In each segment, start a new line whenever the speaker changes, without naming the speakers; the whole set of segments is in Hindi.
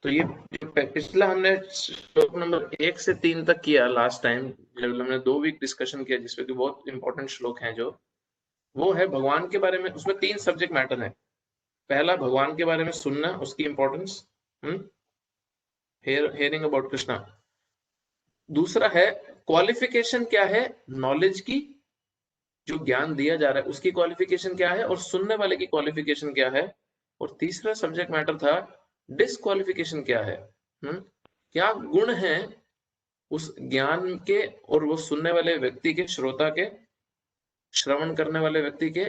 तो ये पिछला हमने श्लोक नंबर 1 से 3 तक किया लास्ट टाइम, जब हमने 2 वीक डिस्कशन किया, जिसपे कि बहुत इंपॉर्टेंट श्लोक हैं जो, वो है भगवान के बारे में। उसमें 3 सब्जेक्ट मैटर है। पहला भगवान के बारे में सुनना, उसकी इंपॉर्टेंस, हियरिंग अबाउट कृष्णा। दूसरा है क्वालिफिकेशन क्या है नॉलेज की, जो ज्ञान दिया जा रहा है उसकी क्वालिफिकेशन क्या है, और सुनने वाले की क्वालिफिकेशन क्या है। और तीसरा सब्जेक्ट मैटर था डिसक्वालिफिकेशन क्या है। क्या गुण है उस ज्ञान के और वो सुनने वाले व्यक्ति के, श्रोता के, श्रवण करने वाले व्यक्ति के,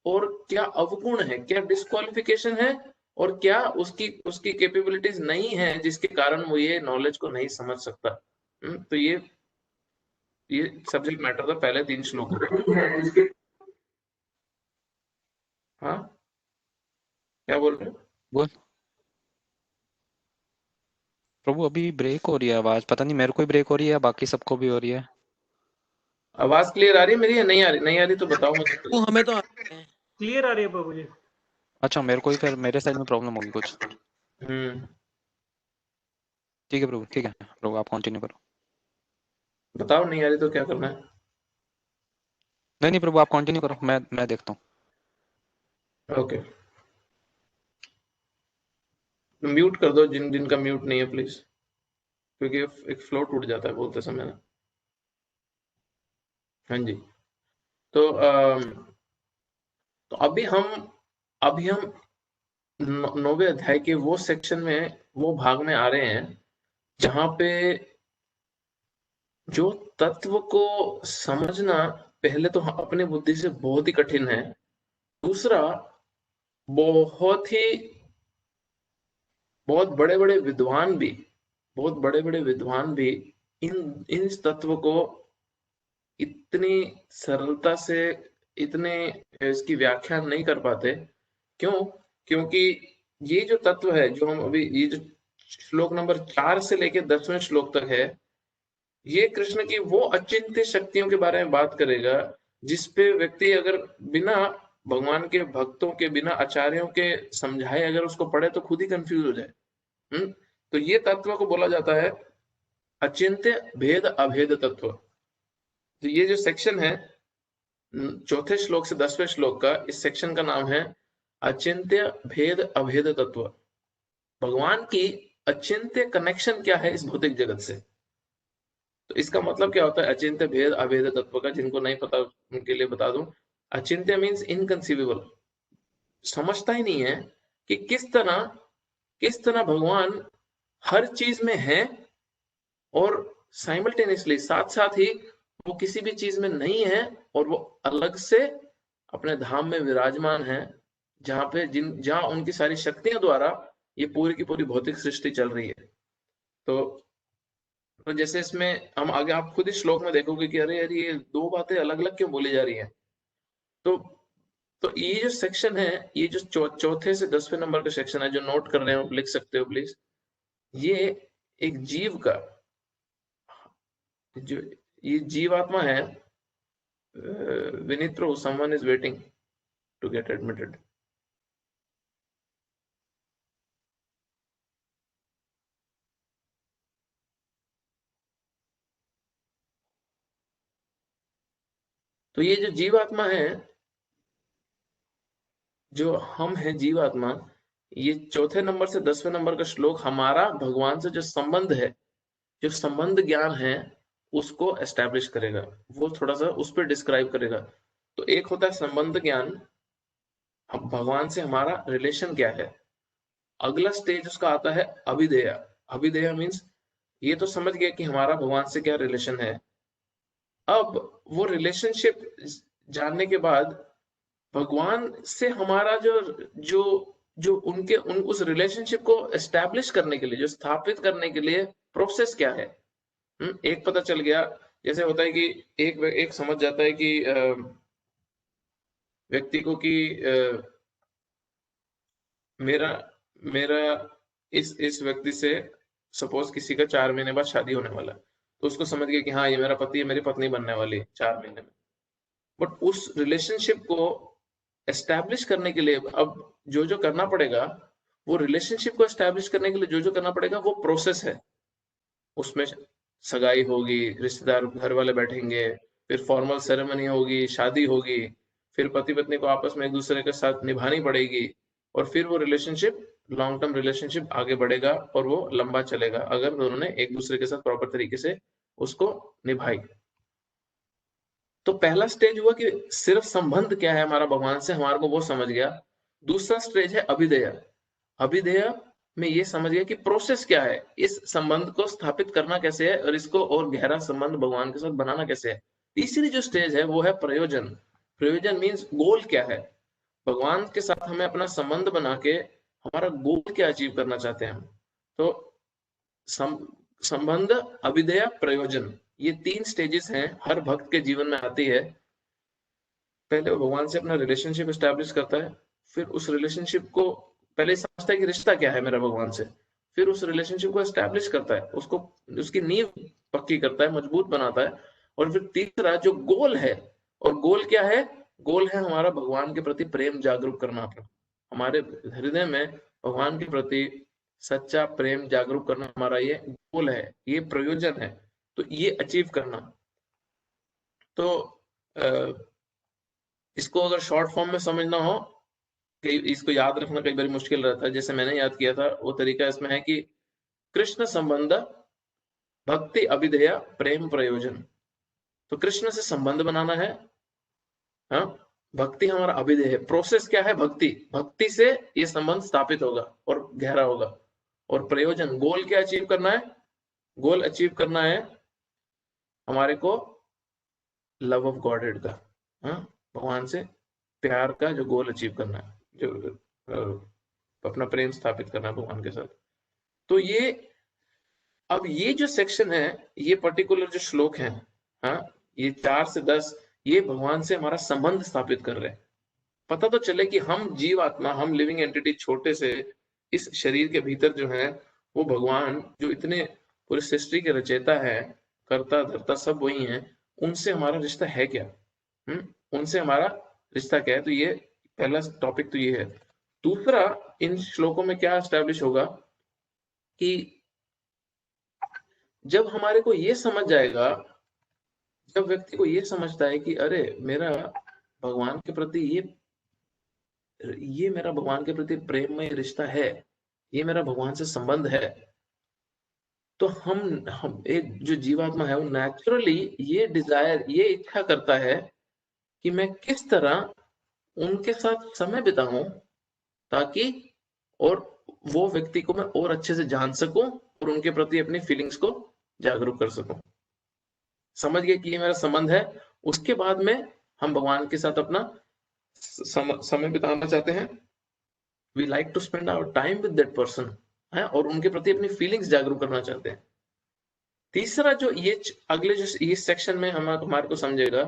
और क्या अवगुण है, क्या डिस्क्वालिफिकेशन है, और क्या उसकी उसकी कैपेबिलिटीज नहीं है जिसके कारण वो ये नॉलेज को नहीं समझ सकता। तो ये सब्जेक्ट मैटर था पहले 3 श्लोकों में। हाँ, क्या बोल रहे हो?
बोल प्रभु, अभी ब्रेक हो रही है आवाज, पता नहीं मेरे को ही ब्रेक हो रही है या बाकी सबको भी हो रही है।
आवाज क्लियर आ रही है मेरी या नहीं आ रही? नहीं आ रही तो बताओ मुझे।
वो हमें तो आ रहे हैं।
क्लियर आ रही है प्रभु जी।
अच्छा, मेरे को ही फिर मेरे साइड में प्रॉब्लम होगी कुछ।
हम्म
ठीक है प्रभु, ठीक है प्रभु, आप कंटिन्यू करो।
बताओ, नहीं आ रही तो क्या करना है?
नहीं नहीं प्रभु, आप कंटिन्यू करो, मैं देखता हूँ।
ओके, म्यूट कर दो जिन जिनका म्यूट नहीं है प्लीज, क्योंकि एक फ्लो टूट जाता है बोलते समय ना। हाँ जी। तो तो अभी हम 9वें अध्याय के वो सेक्शन में, वो भाग में आ रहे हैं जहां पे जो तत्व को समझना पहले तो अपनी बुद्धि से बहुत ही कठिन है। दूसरा, बहुत ही बहुत बड़े बड़े विद्वान भी बहुत बड़े बड़े विद्वान भी इन इन तत्व को इतनी सरलता से, इतने इसकी व्याख्या नहीं कर पाते। क्यों? क्योंकि ये जो तत्व है, जो हम अभी ये जो श्लोक नंबर 4 से लेकर 10वें श्लोक तक है, ये कृष्ण की वो अचिंत्य शक्तियों के बारे में बात करेगा जिसपे व्यक्ति अगर बिना भगवान के भक्तों के, बिना आचार्यों के समझाए अगर उसको पढ़े तो खुद ही कंफ्यूज हो जाए। तो ये तत्व को बोला जाता है अचिंत्य भेद अभेद तत्व। तो ये जो सेक्शन है 4थे श्लोक से 10वें श्लोक का, इस सेक्शन का नाम है अचिंत्य भेद अभेद तत्व। भगवान की अचिंत्य कनेक्शन क्या है इस भौतिक जगत से। तो इसका मतलब क्या होता है अचिंत्य भेद अभेद तत्व का? जिनको नहीं पता उनके लिए बता दूं। अचिंत्य मीन्स इनकंसीवेबल, समझता ही नहीं है कि किस तरह भगवान हर चीज में है, और साइमल्टेनियसली साथ साथ ही वो किसी भी चीज में नहीं है, और वो अलग से अपने धाम में विराजमान है, जहां उनकी सारी शक्तियों द्वारा ये पूरी की पूरी भौतिक सृष्टि चल रही है। तो जैसे इसमें हम आगे आप खुद ही श्लोक में देखोगे कि अरे यार ये दो बातें अलग अलग क्यों बोली जा रही हैं। तो तो ये जो सेक्शन है, ये जो चौथे से 10वें नंबर का सेक्शन है, जो नोट कर रहे हो लिख सकते हो प्लीज। ये एक जीव का, जो ये जीवात्मा है, Vineet Prabhu, someone is waiting to get admitted. तो ये जो जीवात्मा है, जो हम है जीवात्मा, ये चौथे नंबर से 10वें नंबर का श्लोक हमारा भगवान से जो संबंध है, जो संबंध ज्ञान है, उसको एस्टैब्लिश करेगा। वो थोड़ा सा उस पर डिस्क्राइब करेगा। तो एक होता है संबंध ज्ञान, अब भगवान से हमारा रिलेशन क्या है। अगला स्टेज उसका आता है अभिधेय। अभिधेय मीन्स ये तो समझ गए कि हमारा भगवान से क्या रिलेशन है। अब वो रिलेशनशिप जानने के बाद भगवान से हमारा जो जो जो उस रिलेशनशिप को एस्टैब्लिश करने के लिए, जो स्थापित करने के लिए प्रोसेस क्या है। एक पता चल गया, जैसे होता है कि एक समझ जाता है कि व्यक्ति को कि मेरा मेरा इस व्यक्ति से सपोज किसी का 4 महीने बाद शादी होने वाला है, तो उसको समझ गया कि हाँ ये मेरा पति है, मेरी पत्नी बनने वाली है 4 महीने में। बट उस रिलेशनशिप को एस्टैब्लिश करने के लिए अब जो जो करना पड़ेगा, वो रिलेशनशिप को एस्टैब्लिश करने के लिए जो जो करना पड़ेगा वो प्रोसेस है। उसमें सगाई होगी, रिश्तेदार घर वाले बैठेंगे, फिर फॉर्मल सेरेमनी होगी, शादी होगी, फिर पति पत्नी को आपस में एक दूसरे के साथ निभानी पड़ेगी, और फिर वो रिलेशनशिप लॉन्ग टर्म रिलेशनशिप आगे बढ़ेगा और वो लंबा चलेगा अगर दोनों ने एक दूसरे के साथ प्रॉपर तरीके से उसको निभाई। तो पहला स्टेज हुआ कि सिर्फ संबंध क्या है हमारा भगवान से, हमारे को वो समझ गया। दूसरा स्टेज है अभिधेय। अभिधेय में ये समझ गया कि प्रोसेस क्या है, इस संबंध को स्थापित करना कैसे है और इसको और गहरा संबंध भगवान के साथ बनाना कैसे है। तीसरी जो स्टेज है वो है प्रयोजन। प्रयोजन मीन्स गोल क्या है, भगवान के साथ हमें अपना संबंध बना के हमारा गोल क्या अचीव करना चाहते हैं हम। तो संबंध, अभिधेय, प्रयोजन, ये 3 स्टेजेस हैं, हर भक्त के जीवन में आती है। पहले वो भगवान से अपना रिलेशनशिप एस्टैब्लिश करता है, फिर उस रिलेशनशिप को पहले समझता है कि रिश्ता क्या है मेरा भगवान से, फिर उस रिलेशनशिप को एस्टैब्लिश करता है, उसको उसकी नींव पक्की करता है, मजबूत बनाता है, और फिर तीसरा जो गोल है, और गोल क्या है, गोल है हमारा भगवान के प्रति प्रेम जागरूक करना अपना, हमारे हृदय में भगवान के प्रति सच्चा प्रेम जागरूक करना, हमारा ये गोल है, ये प्रयोजन है। तो ये अचीव करना, तो इसको अगर शॉर्ट फॉर्म में समझना हो, कई इसको याद रखना कई बार मुश्किल रहता है, जैसे मैंने याद किया था वो तरीका इसमें है कि कृष्ण संबंध, भक्ति, अभिधेय, प्रेम, प्रयोजन। तो कृष्ण से संबंध बनाना है, हाँ, भक्ति हमारा अभिधेय है, प्रोसेस क्या है, भक्ति, भक्ति से ये संबंध स्थापित होगा और गहरा होगा, और प्रयोजन, गोल क्या अचीव करना है, गोल अचीव करना है हमारे को लव ऑफ गॉडेड का, हाँ, भगवान से प्यार का जो गोल अचीव करना है, जो अपना प्रेम स्थापित करना है भगवान के साथ। तो ये अब ये जो सेक्शन है, ये पर्टिकुलर जो श्लोक है, हाँ, ये 4 से 10, ये भगवान से हमारा संबंध स्थापित कर रहे हैं। पता तो चले कि हम जीव आत्मा, हम लिविंग एंटिटी, छोटे से इस शरीर के भीतर जो है वो भगवान जो इतने पूरी सृष्टि के रचयिता है, करता धरता सब वही है, उनसे हमारा रिश्ता है क्या, उनसे हमारा रिश्ता क्या है। तो ये पहला टॉपिक तो ये है। दूसरा, इन श्लोकों में क्या एस्टैब्लिश होगा कि जब हमारे को ये समझ जाएगा, जब व्यक्ति को ये समझता है कि अरे मेरा भगवान के प्रति ये मेरा भगवान के प्रति प्रेममय रिश्ता है, ये मेरा भगवान से संबंध है, तो हम एक जो जीवात्मा है वो नेचुरली ये डिजायर, ये इच्छा करता है कि मैं किस तरह उनके साथ समय बिताऊं, ताकि और वो व्यक्ति को मैं और अच्छे से जान सकूं और उनके प्रति अपनी फीलिंग्स को जागरूक कर सकूं। समझ गए कि ये मेरा संबंध है। उसके बाद में हम भगवान के साथ अपना समय बिताना चाहते हैं, we like to spend our time with that person है, और उनके प्रति अपनी फीलिंग्स जागरूक करना चाहते हैं। तीसरा जो ये अगले जो ये सेक्शन में हमारे को समझेगा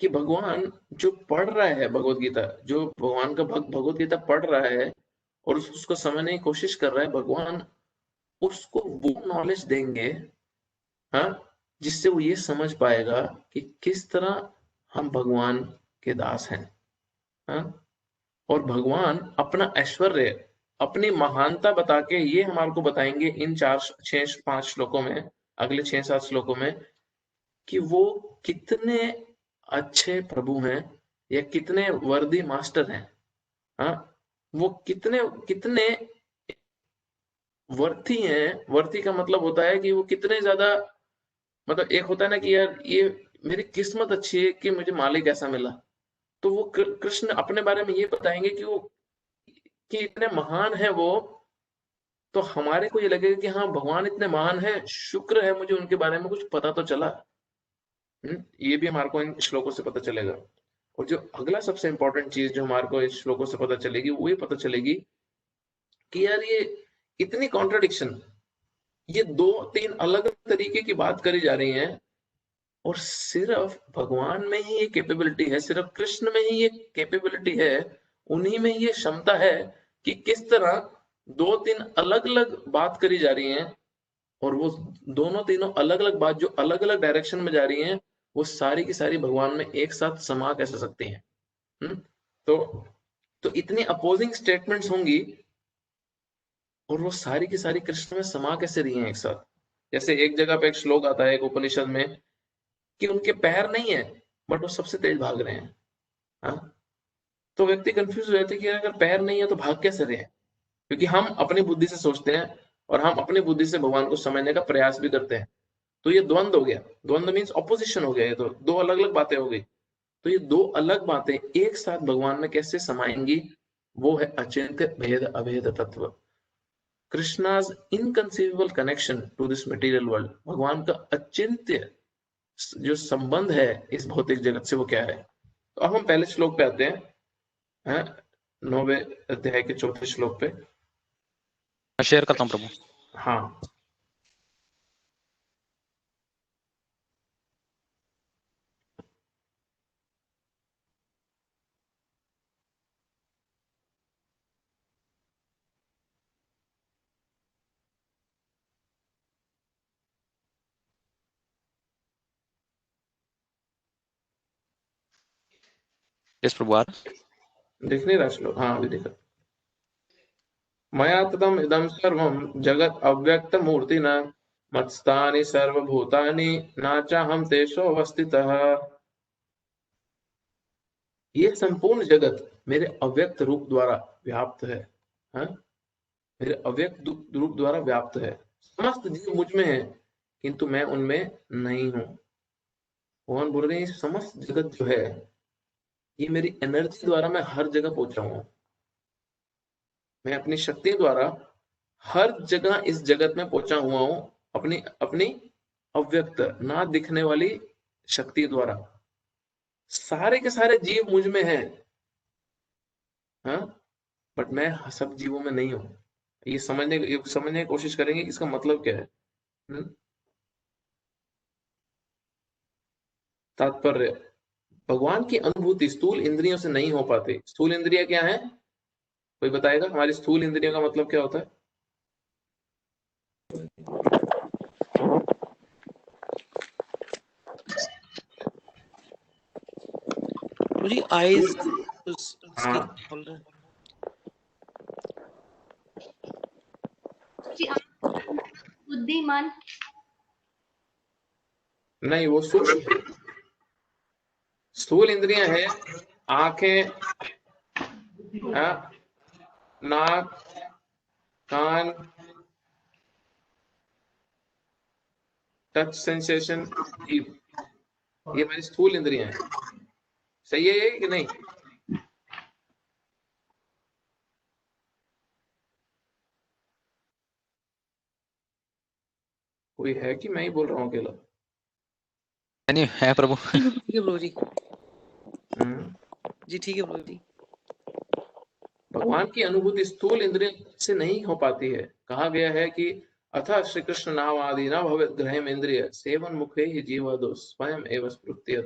कि भगवान जो पढ़ रहा है भगवत गीता, जो भगवान का भक्त भगवत गीता पढ़ रहा है और उसको समझने की कोशिश कर रहा है, भगवान उसको वो नॉलेज देंगे, हाँ, जिससे वो ये समझ पाएगा कि किस तरह हम भगवान के दास हैं, हाँ, और भगवान अपना ऐश्वर्य, अपनी महानता बता के ये हमारे को बताएंगे इन 4-6-5 श्लोकों में, अगले 6-7 श्लोकों में, कि वो कितने अच्छे प्रभु हैं या कितने वर्दी मास्टर हैं, हाँ, वो कितने कितने वर्थी हैं। वर्थी का मतलब होता है कि वो कितने ज्यादा, मतलब एक होता है ना कि यार ये मेरी किस्मत अच्छी है कि मुझे मालिक ऐसा मिला, तो वो कृष्ण अपने बारे में ये बताएंगे कि वो कि इतने महान है वो, तो हमारे को ये लगेगा कि हाँ भगवान इतने महान है, शुक्र है मुझे उनके बारे में कुछ पता तो चला। ये भी हमारे को इन श्लोकों से पता चलेगा। और जो अगला सबसे इंपॉर्टेंट चीज जो हमारे को इस श्लोकों से पता चलेगी, वो ये पता चलेगी कि यार ये इतनी कॉन्ट्रडिक्शन, ये 2-3 अलग तरीके की बात करी जा रही है, और सिर्फ भगवान में ही ये कैपेबिलिटी है, सिर्फ कृष्ण में ही ये कैपेबिलिटी है, उन्हीं में ये क्षमता है कि किस तरह 2-3 अलग अलग बात करी जा रही है, और वो दोनों तीनों अलग अलग बात जो अलग अलग डायरेक्शन में जा रही है, वो सारी की सारी भगवान में एक साथ समा कैसे सकती हैं। तो इतनी अपोजिंग स्टेटमेंट्स होंगी और वो सारी की सारी कृष्ण में समा कैसे रही हैं एक साथ। जैसे एक जगह पे एक श्लोक आता है एक उपनिषद में कि उनके पैर नहीं है बट वो सबसे तेज भाग रहे हैं। हाँ, तो व्यक्ति कंफ्यूज हो जाते हैं कि अगर पैर नहीं है तो भाग कैसे रहे हैं, क्योंकि हम अपनी बुद्धि से सोचते हैं और हम अपनी बुद्धि से भगवान को समझने का प्रयास भी करते हैं। तो ये द्वंद हो गया, द्वंद मीन्स ऑपोजिशन हो गया, ये तो दो अलग अलग बातें हो गई। तो ये दो अलग बातें एक साथ भगवान में कैसे समाएंगी, वो है अचिंत्य भेद अभेद तत्व, Krishna's inconceivable connection to this material world. भगवान का अचिंत्य जो संबंध है इस भौतिक जगत से वो क्या है। तो अब हम पहले श्लोक पे आते हैं, 9वें अध्याय के 4थे श्लोक पे।
मैं शेयर करता हूँ प्रभु।
हाँ,
यस प्रभु आ रहा।
दिख नहीं रहा श्लोक? हाँ अभी दिखा। मया ततम इदं सर्वं जगत् अव्यक्त मूर्ति न मत्स्थानि सर्वभूतानि न चाहं तेषु अवस्थितः। ये संपूर्ण जगत मेरे अव्यक्त रूप द्वारा व्याप्त है। हाँ? मेरे अव्यक्त रूप द्वारा व्याप्त है। समस्त जीव मुझ में है किंतु मैं उनमें नहीं हूँ। भगवान बोल रहे हैं समस्त जगत जो है ये मेरी एनर्जी द्वारा मैं हर जगह पहुंचा हूँ। मैं अपनी शक्ति द्वारा हर जगह इस जगत में पहुंचा हुआ हूँ, अपनी अपनी अव्यक्त ना दिखने वाली शक्ति द्वारा। सारे के सारे जीव मुझ में हैं, हाँ, बट मैं सब जीवों में नहीं हूँ। ये समझने की कोशिश करेंगे कि इसका मतलब क्या है। तात्पर्य, भगवान की अनुभूति स्थूल इंद्रियों से नहीं हो पाती। स्थूल इंद्रिय क्या है, कोई बताएगा? हमारी स्थूल इंद्रियों का मतलब क्या होता है?
जी आईज
हाँ,
बोल रहे हैं।
जी बुद्धिमान।
नहीं वो सूक्ष्म। स्थूल इंद्रियां हैं आंखें, नाक, कान, टच सेंसेशन, जीभ, ये हमारी स्थूल इंद्रियां हैं। सही है ये कि नहीं? कोई है कि मैं ही बोल रहा हूँ अकेला?
नहीं है प्रभु।
ठीक है प्रभु जी।
हम्म।
जी ठीक है प्रभु जी।
भगवान की अनुभूति स्थूल इंद्रिय से नहीं हो पाती है। कहा गया है कि अथा श्री कृष्ण नाम आदि न भवेत ग्रहम इंद्रिय सेवन मुखे ही जीवदो स्वयं एवं स्मृत्यत।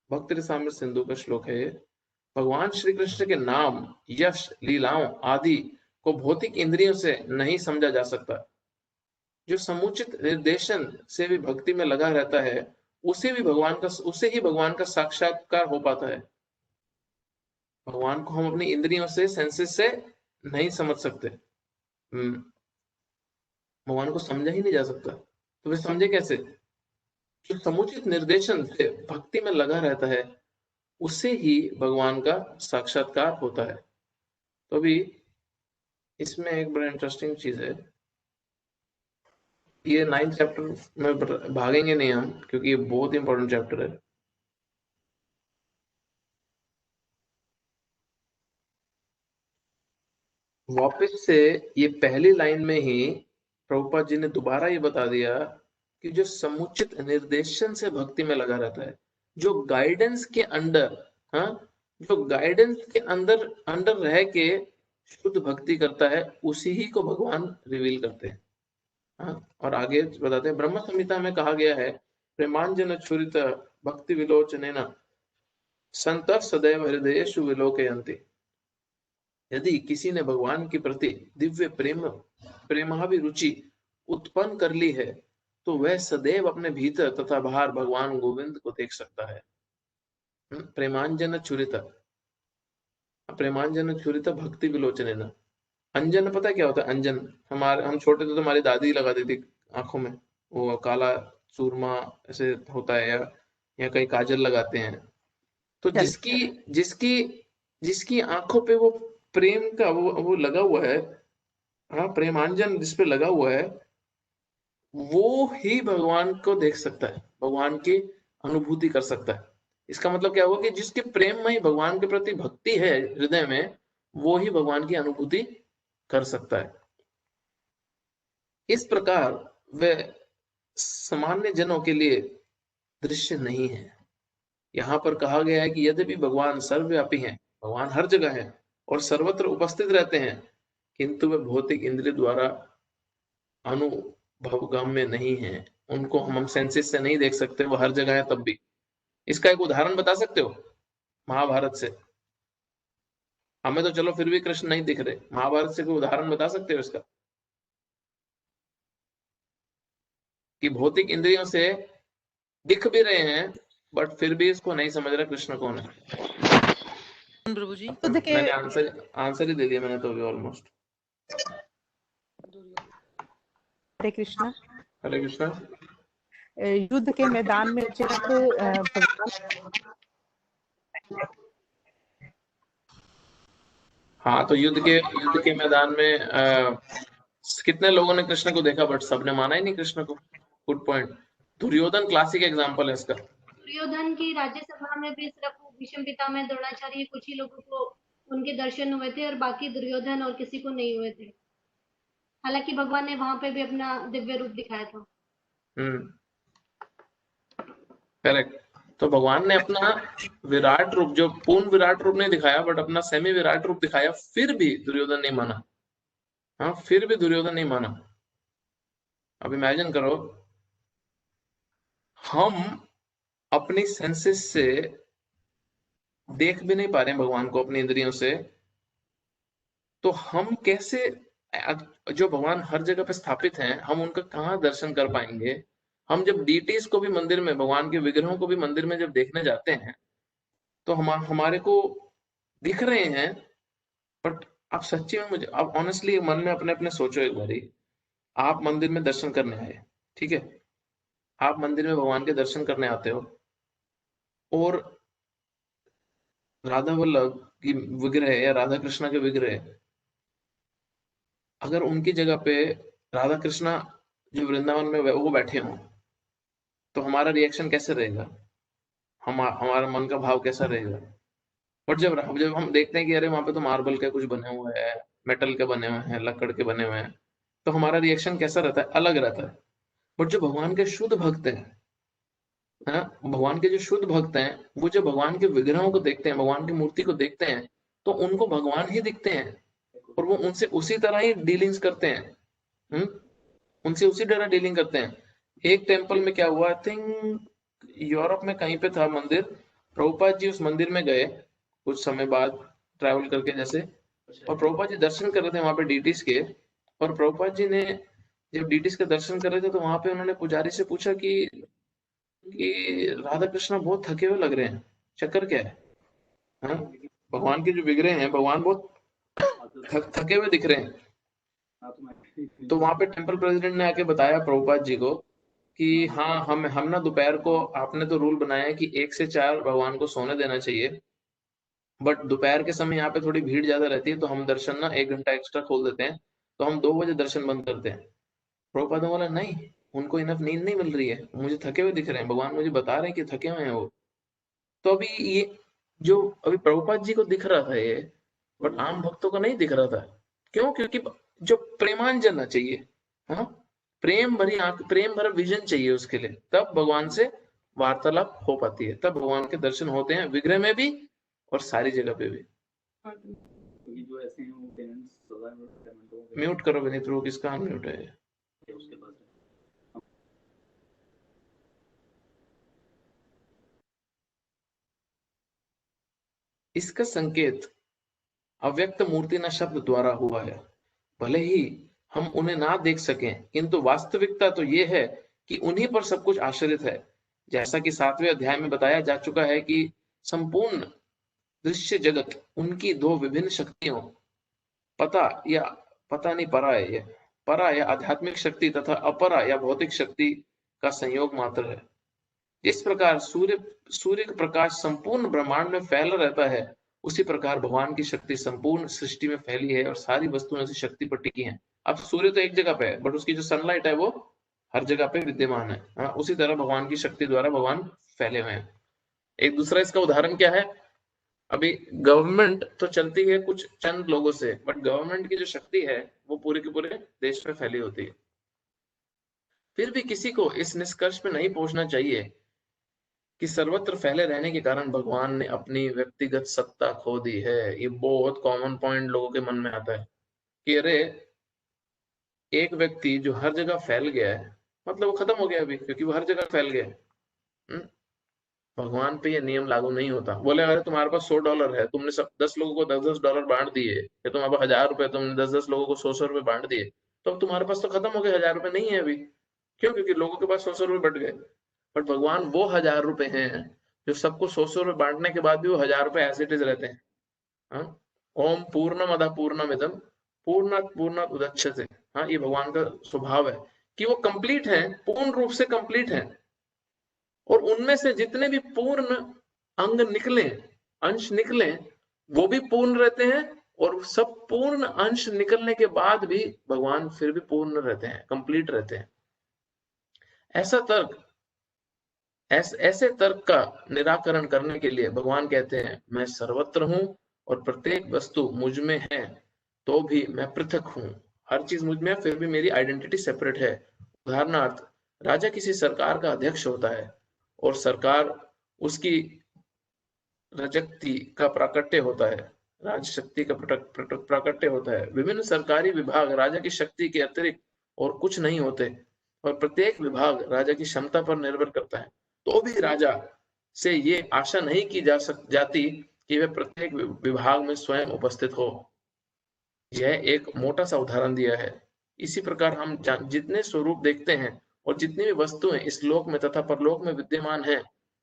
भक्त रसामृत सिंधु का श्लोक है ये। भगवान श्री कृष्ण के नाम, यश, लीलाओं आदि को भौतिक इंद्रियों से नहीं समझा जा सकता। जो समुचित निर्देशन से भी भक्ति में लगा रहता है उसे ही भगवान का साक्षात्कार हो पाता है। भगवान को हम अपनी इंद्रियों से, सेंसेस से नहीं समझ सकते। भगवान को समझा ही नहीं जा सकता, तो फिर समझे कैसे? जो समुचित निर्देशन से भक्ति में लगा रहता है उसे ही भगवान का साक्षात्कार होता है। तो अभी इसमें एक बड़ा इंटरेस्टिंग चीज है, ये 9th चैप्टर में भागेंगे नहीं हम क्योंकि ये बहुत इंपॉर्टेंट चैप्टर है। वापस से ये पहली लाइन में ही प्रभुपाद जी ने दोबारा ये बता दिया कि जो समुचित निर्देशन से भक्ति में लगा रहता है, जो गाइडेंस के अंडर, हाँ, जो गाइडेंस के अंदर अंडर रह के शुद्ध भक्ति करता है उसी ही को भगवान रिवील करते हैं। हाँ, और आगे बताते हैं ब्रह्म संहिता में कहा गया है प्रेमांजन छुरित भक्ति विलोचनेन संत सदैव हृदयेषु विलोकयन्ति। यदि किसी ने भगवान के प्रति दिव्य प्रेमाभिरुचि उत्पन्न कर ली है तो वह सदैव अपने भीतर तथा बाहर भगवान गोविंद को देख सकता है। प्रेमांजन छुरित, प्रेमांजन छुरित भक्ति विलोचनेन, अंजन पता है क्या होता है? अंजन हम छोटे थे तो हमारी दादी लगाती थी आंखों में, वो काला चूरमा ऐसे होता है, या कई काजल लगाते हैं। तो जिसकी जिसकी जिसकी आंखों पे वो प्रेम का वो लगा हुआ है, हाँ, प्रेमांजन जिस पे लगा हुआ है, वो ही भगवान को देख सकता है, भगवान की अनुभूति कर सकता है। इसका मतलब क्या हुआ कि जिसके प्रेम में ही भगवान के प्रति भक्ति है हृदय में, वो ही भगवान की अनुभूति कर सकता है। इस प्रकार वे सामान्य जनों के लिए दृश्य नहीं है। यहाँ पर कहा गया है कि यद्यपि भगवान सर्वव्यापी हैं, भगवान हर जगह है और सर्वत्र उपस्थित रहते हैं, किंतु वे भौतिक इंद्रिय द्वारा अनुभवगम्य नहीं है। उनको हम सेंसेस से नहीं देख सकते, वो हर जगह है तब भी। इसका एक उदाहरण बता सकते हो महाभारत से? हमें तो चलो फिर भी कृष्ण नहीं दिख रहे, महाभारत से कोई उदाहरण बता सकते हो इसका, कि भौतिक इंद्रियों से दिख भी रहे हैं बट फिर भी इसको नहीं समझ रहा कृष्ण कौन है?
प्रभु जी।
मैंने आंसर ही दे दिया मैंने तो अभी ऑलमोस्ट।
हरे कृष्णा।
हरे कृष्णा।
युद्ध के मैदान में जब भगवान,
हाँ, तो युद्ध के मैदान में कितने लोगों ने कृष्ण को देखा, बट सबने माना ही नहीं कृष्ण को। Good point. Duryodhana classic example है इसका।
दुर्योधन की राज्यसभा में भी सिर्फ भीष्म पितामह, द्रोणाचार्य, कुछ ही लोगों को उनके दर्शन हुए थे और बाकी दुर्योधन और किसी को नहीं हुए थे। हालांकि भगवान ने वहां पे भी अपना दिव्य रूप दिखाया था।
करेक्ट। तो भगवान ने अपना विराट रूप, जो पूर्ण विराट रूप नहीं दिखाया बट अपना सेमी विराट रूप दिखाया, फिर भी दुर्योधन नहीं माना। हाँ, फिर भी दुर्योधन नहीं माना। अब इमेजिन करो, हम अपनी सेंसेस से देख भी नहीं पा रहे हैं भगवान को अपनी इंद्रियों से, तो हम कैसे, जो भगवान हर जगह पे स्थापित हैं, हम उनका कहाँ दर्शन कर पाएंगे? हम जब डीटीज को भी मंदिर में, भगवान के विग्रहों को भी मंदिर में जब देखने जाते हैं, तो हमारे को दिख रहे हैं, बट आप सच्ची में, मुझे आप ऑनेस्टली मन में अपने अपने सोचो एक बारी। आप मंदिर में दर्शन करने आए, ठीक है, आप मंदिर में भगवान के दर्शन करने आते हो और राधा वल्लभ की विग्रह या राधा कृष्णा के विग्रह, अगर उनकी जगह पे राधा कृष्णा जो वृंदावन में वो बैठे हों, तो हमारा रिएक्शन कैसे रहेगा? हमारा मन का भाव कैसा रहेगा? और जब हम देखते हैं कि अरे वहां पे तो मार्बल के कुछ बने हुए हैं, मेटल के बने हुए हैं, लकड़ के बने हुए हैं, तो हमारा रिएक्शन कैसा रहता है? अलग रहता है। बट जो भगवान के शुद्ध भक्त हैं, है ना, भगवान के जो शुद्ध भक्त हैं, वो जो भगवान के विग्रहों को देखते हैं, भगवान की मूर्ति को देखते हैं, तो उनको भगवान ही दिखते हैं और वो उनसे उसी तरह ही डीलिंग्स करते हैं। उनसे उसी तरह डीलिंग करते हैं। एक टेम्पल में क्या हुआ, आई थिंक यूरोप में कहीं पे था मंदिर, प्रभुपाद जी उस मंदिर में गए कुछ समय बाद ट्रैवल करके जैसे, और प्रभुपाद जी दर्शन कर रहे थे वहां पे डीटीज के, और प्रभुपाद जी ने जब डीटीज के दर्शन कर रहे थे, तो वहां पे उन्होंने पुजारी से पूछा कि राधा कृष्णा बहुत थके हुए लग रहे हैं, चक्कर क्या है? हाँ? भगवान के जो विग्रह हैं, भगवान बहुत थके हुए दिख रहे हैं। तो वहां पे टेम्पल प्रेसिडेंट ने आके बताया प्रभुपाद जी को कि हाँ, हम ना दोपहर को, आपने तो रूल बनाया है कि 1 से 4 भगवान को सोने देना चाहिए, बट दोपहर के समय यहाँ पे थोड़ी भीड़ ज्यादा रहती है, तो हम दर्शन ना 1 घंटा एक्स्ट्रा खोल देते हैं, तो हम 2 बजे दर्शन बंद करते हैं। प्रभुपाद ने बोला नहीं, उनको इनफ नींद नहीं मिल रही है, मुझे थके हुए दिख रहे हैं, भगवान मुझे बता रहे हैं कि थके हुए हैं वो। तो अभी ये जो अभी प्रभुपाद जी को दिख रहा था ये, बट आम भक्तों को नहीं दिख रहा था। क्यों? क्योंकि जो प्रेमांजन चाहिए, हाँ, प्रेम भरी आंख, प्रेम भरा विजन चाहिए उसके लिए, तब भगवान से वार्तालाप हो पाती है, तब भगवान के दर्शन होते हैं, विग्रह में भी और सारी जगह पे भी। म्यूट करो विनीत, रो किसका अनम्यूट है? इसका संकेत अव्यक्त मूर्ति न शब्द द्वारा हुआ है। भले ही हम उन्हें ना देख सकें, किंतु वास्तविकता तो ये है कि उन्हीं पर सब कुछ आश्रित है। जैसा कि 7वें अध्याय में बताया जा चुका है कि संपूर्ण दृश्य जगत उनकी 2 विभिन्न शक्तियों, पता या पता नहीं परा है ये, परा या आध्यात्मिक शक्ति तथा अपरा या भौतिक शक्ति का संयोग मात्र है। इस प्रकार सूर्य का प्रकाश संपूर्ण ब्रह्मांड में फैला रहता है, उसी प्रकार भगवान की शक्ति संपूर्ण सृष्टि में फैली है और सारी वस्तुएं उसी शक्ति पर टिकी हैं। अब सूर्य तो एक जगह पे है, बट उसकी जो सनलाइट है वो हर जगह पे विद्यमान है। हाँ, उसी तरह भगवान की शक्ति द्वारा भगवान फैले हुए हैं। एक दूसरा इसका उदाहरण क्या है, अभी गवर्नमेंट तो चलती है कुछ चंद लोगों से, बट गवर्नमेंट की जो शक्ति है वो पूरे के पूरे देश में फैली होती है। फिर भी किसी को इस निष्कर्ष पे नहीं पहुंचना चाहिए कि सर्वत्र फैले रहने के कारण भगवान ने अपनी व्यक्तिगत सत्ता खो दी है। ये बहुत कॉमन पॉइंट लोगों के मन में आता है कि अरे एक व्यक्ति जो हर जगह फैल गया है, मतलब वो खत्म हो गया अभी, क्योंकि वो हर जगह फैल गया है। भगवान पे ये नियम लागू नहीं होता। बोले अगर तुम्हारे पास $100 है, तुमने सब 10 लोगों को $10 बांट दिए, या तुम्हारे पास $1000 तुमने 10 लोगों को $100 बांट दिए, तो अब तुम्हारे पास तो खत्म हो गए, $1000 नहीं है अभी। क्यों? क्योंकि लोगों के पास $100 बट गए। बट भगवान वो $1000 हैं जो सबको $100 बांटने के बाद भी वो $1000 एज इट इज रहते हैं। हाँ, ओम पूर्णमदः पूर्णमिदं पूर्णात् पूर्णात् उदच्यते। हाँ, ये भगवान का स्वभाव है कि वो कंप्लीट है, पूर्ण रूप से कंप्लीट है, और उनमें से जितने भी पूर्ण अंग निकले, अंश निकले, वो भी पूर्ण रहते हैं, और सब पूर्ण अंश निकलने के बाद भी भगवान फिर भी पूर्ण रहते हैं, कंप्लीट रहते हैं। ऐसे तर्क का निराकरण करने के लिए भगवान कहते हैं, मैं सर्वत्र हूं और प्रत्येक वस्तु मुझ में है, तो भी मैं पृथक हूं। हर चीज मुझ में है, फिर भी मेरी आइडेंटिटी सेपरेट है। उदाहरणार्थ, राजा किसी सरकार का अध्यक्ष होता है और सरकार उसकी राजशक्ति का प्राकट्य होता है, राजशक्ति का प्राकट्य होता है। विभिन्न सरकारी विभाग राजा की शक्ति के अतिरिक्त और कुछ नहीं होते, और प्रत्येक विभाग राजा की क्षमता पर निर्भर करता है। तो भी राजा से ये आशा नहीं की जाती कि वह प्रत्येक विभाग में स्वयं उपस्थित हो। यह एक मोटा सा उदाहरण दिया है। इसी प्रकार हम जितने स्वरूप देखते हैं और जितनी भी वस्तुएं इस लोक में तथा परलोक में विद्यमान हैं,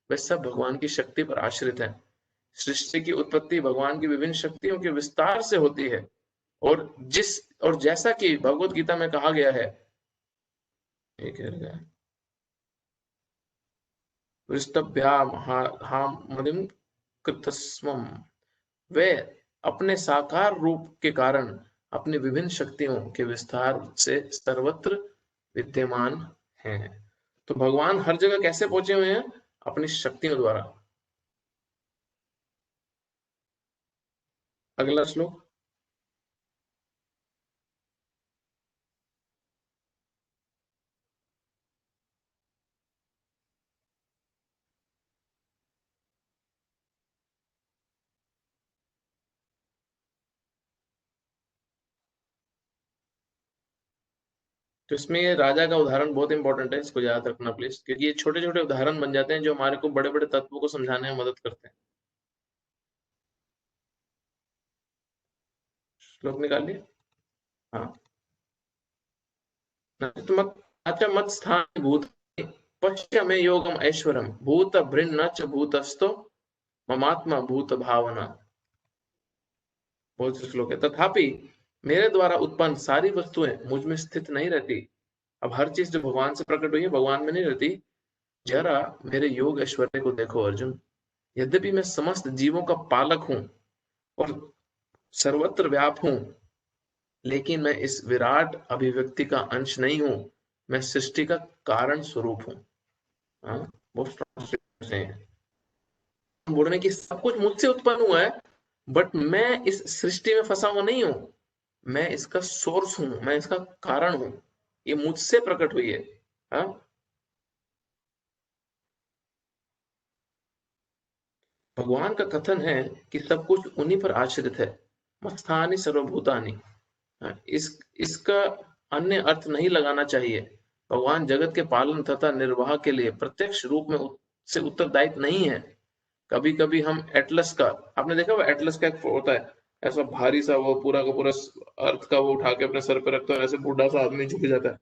वे सब भगवान की शक्ति पर आश्रित हैं। सृष्टि की उत्पत्ति भगवान की विभिन्न शक्तियों के विस्तार से होती है, और जैसा कि भगवत गीता में कहा गया है, वे अपने साकार रूप के कारण अपनी विभिन्न शक्तियों के विस्तार से सर्वत्र विद्यमान हैं। तो भगवान हर जगह कैसे पहुंचे हुए हैं? अपनी शक्तियों द्वारा। अगला श्लोक। तो इसमें ये राजा का उदाहरण बहुत इंपॉर्टेंट है, इसको याद रखना प्लीज, क्योंकि ये छोटे छोटे उदाहरण बन जाते हैं जो हमारे को बड़े बड़े तत्वों को समझाने में मदद करते हैं। श्लोक निकालिए। हाँ, मत स्थान भूत पश्य में योगम ऐश्वरम भूत भृन्न च भूतस्थो ममात्मा भूत भावना। बहुत से श्लोक है। तथापि मेरे द्वारा उत्पन्न सारी वस्तुएं मुझ में स्थित नहीं रहती। अब हर चीज जो भगवान से प्रकट हुई है भगवान में नहीं रहती। जरा मेरे योग ऐश्वर्य को देखो अर्जुन। यद्यपि मैं समस्त जीवों का पालक हूं और सर्वत्र व्याप हूं, लेकिन मैं इस विराट अभिव्यक्ति का अंश नहीं हूं। मैं सृष्टि का कारण स्वरूप हूं। बोल रहे कि सब कुछ मुझसे उत्पन्न हुआ है, बट मैं इस सृष्टि में फंसा हुआ नहीं हूं। मैं इसका सोर्स हूं, मैं इसका कारण हूं। ये मुझसे प्रकट हुई है। हाँ, भगवान का कथन है कि सब कुछ उन्हीं पर आश्रित है। मत्स्थानि सर्वभूतानि। इसका अन्य अर्थ नहीं लगाना चाहिए। भगवान जगत के पालन तथा निर्वाह के लिए प्रत्यक्ष रूप में से उत्तरदायित्व नहीं है। कभी कभी हम एटलस का, आपने देखा वो एटलस का एक होता है ऐसा भारी सा, वो पूरा का पूरा अर्थ का वो उठा के अपने सर पे रखता है, ऐसे बूढ़ा सा आदमी झुक जाता है।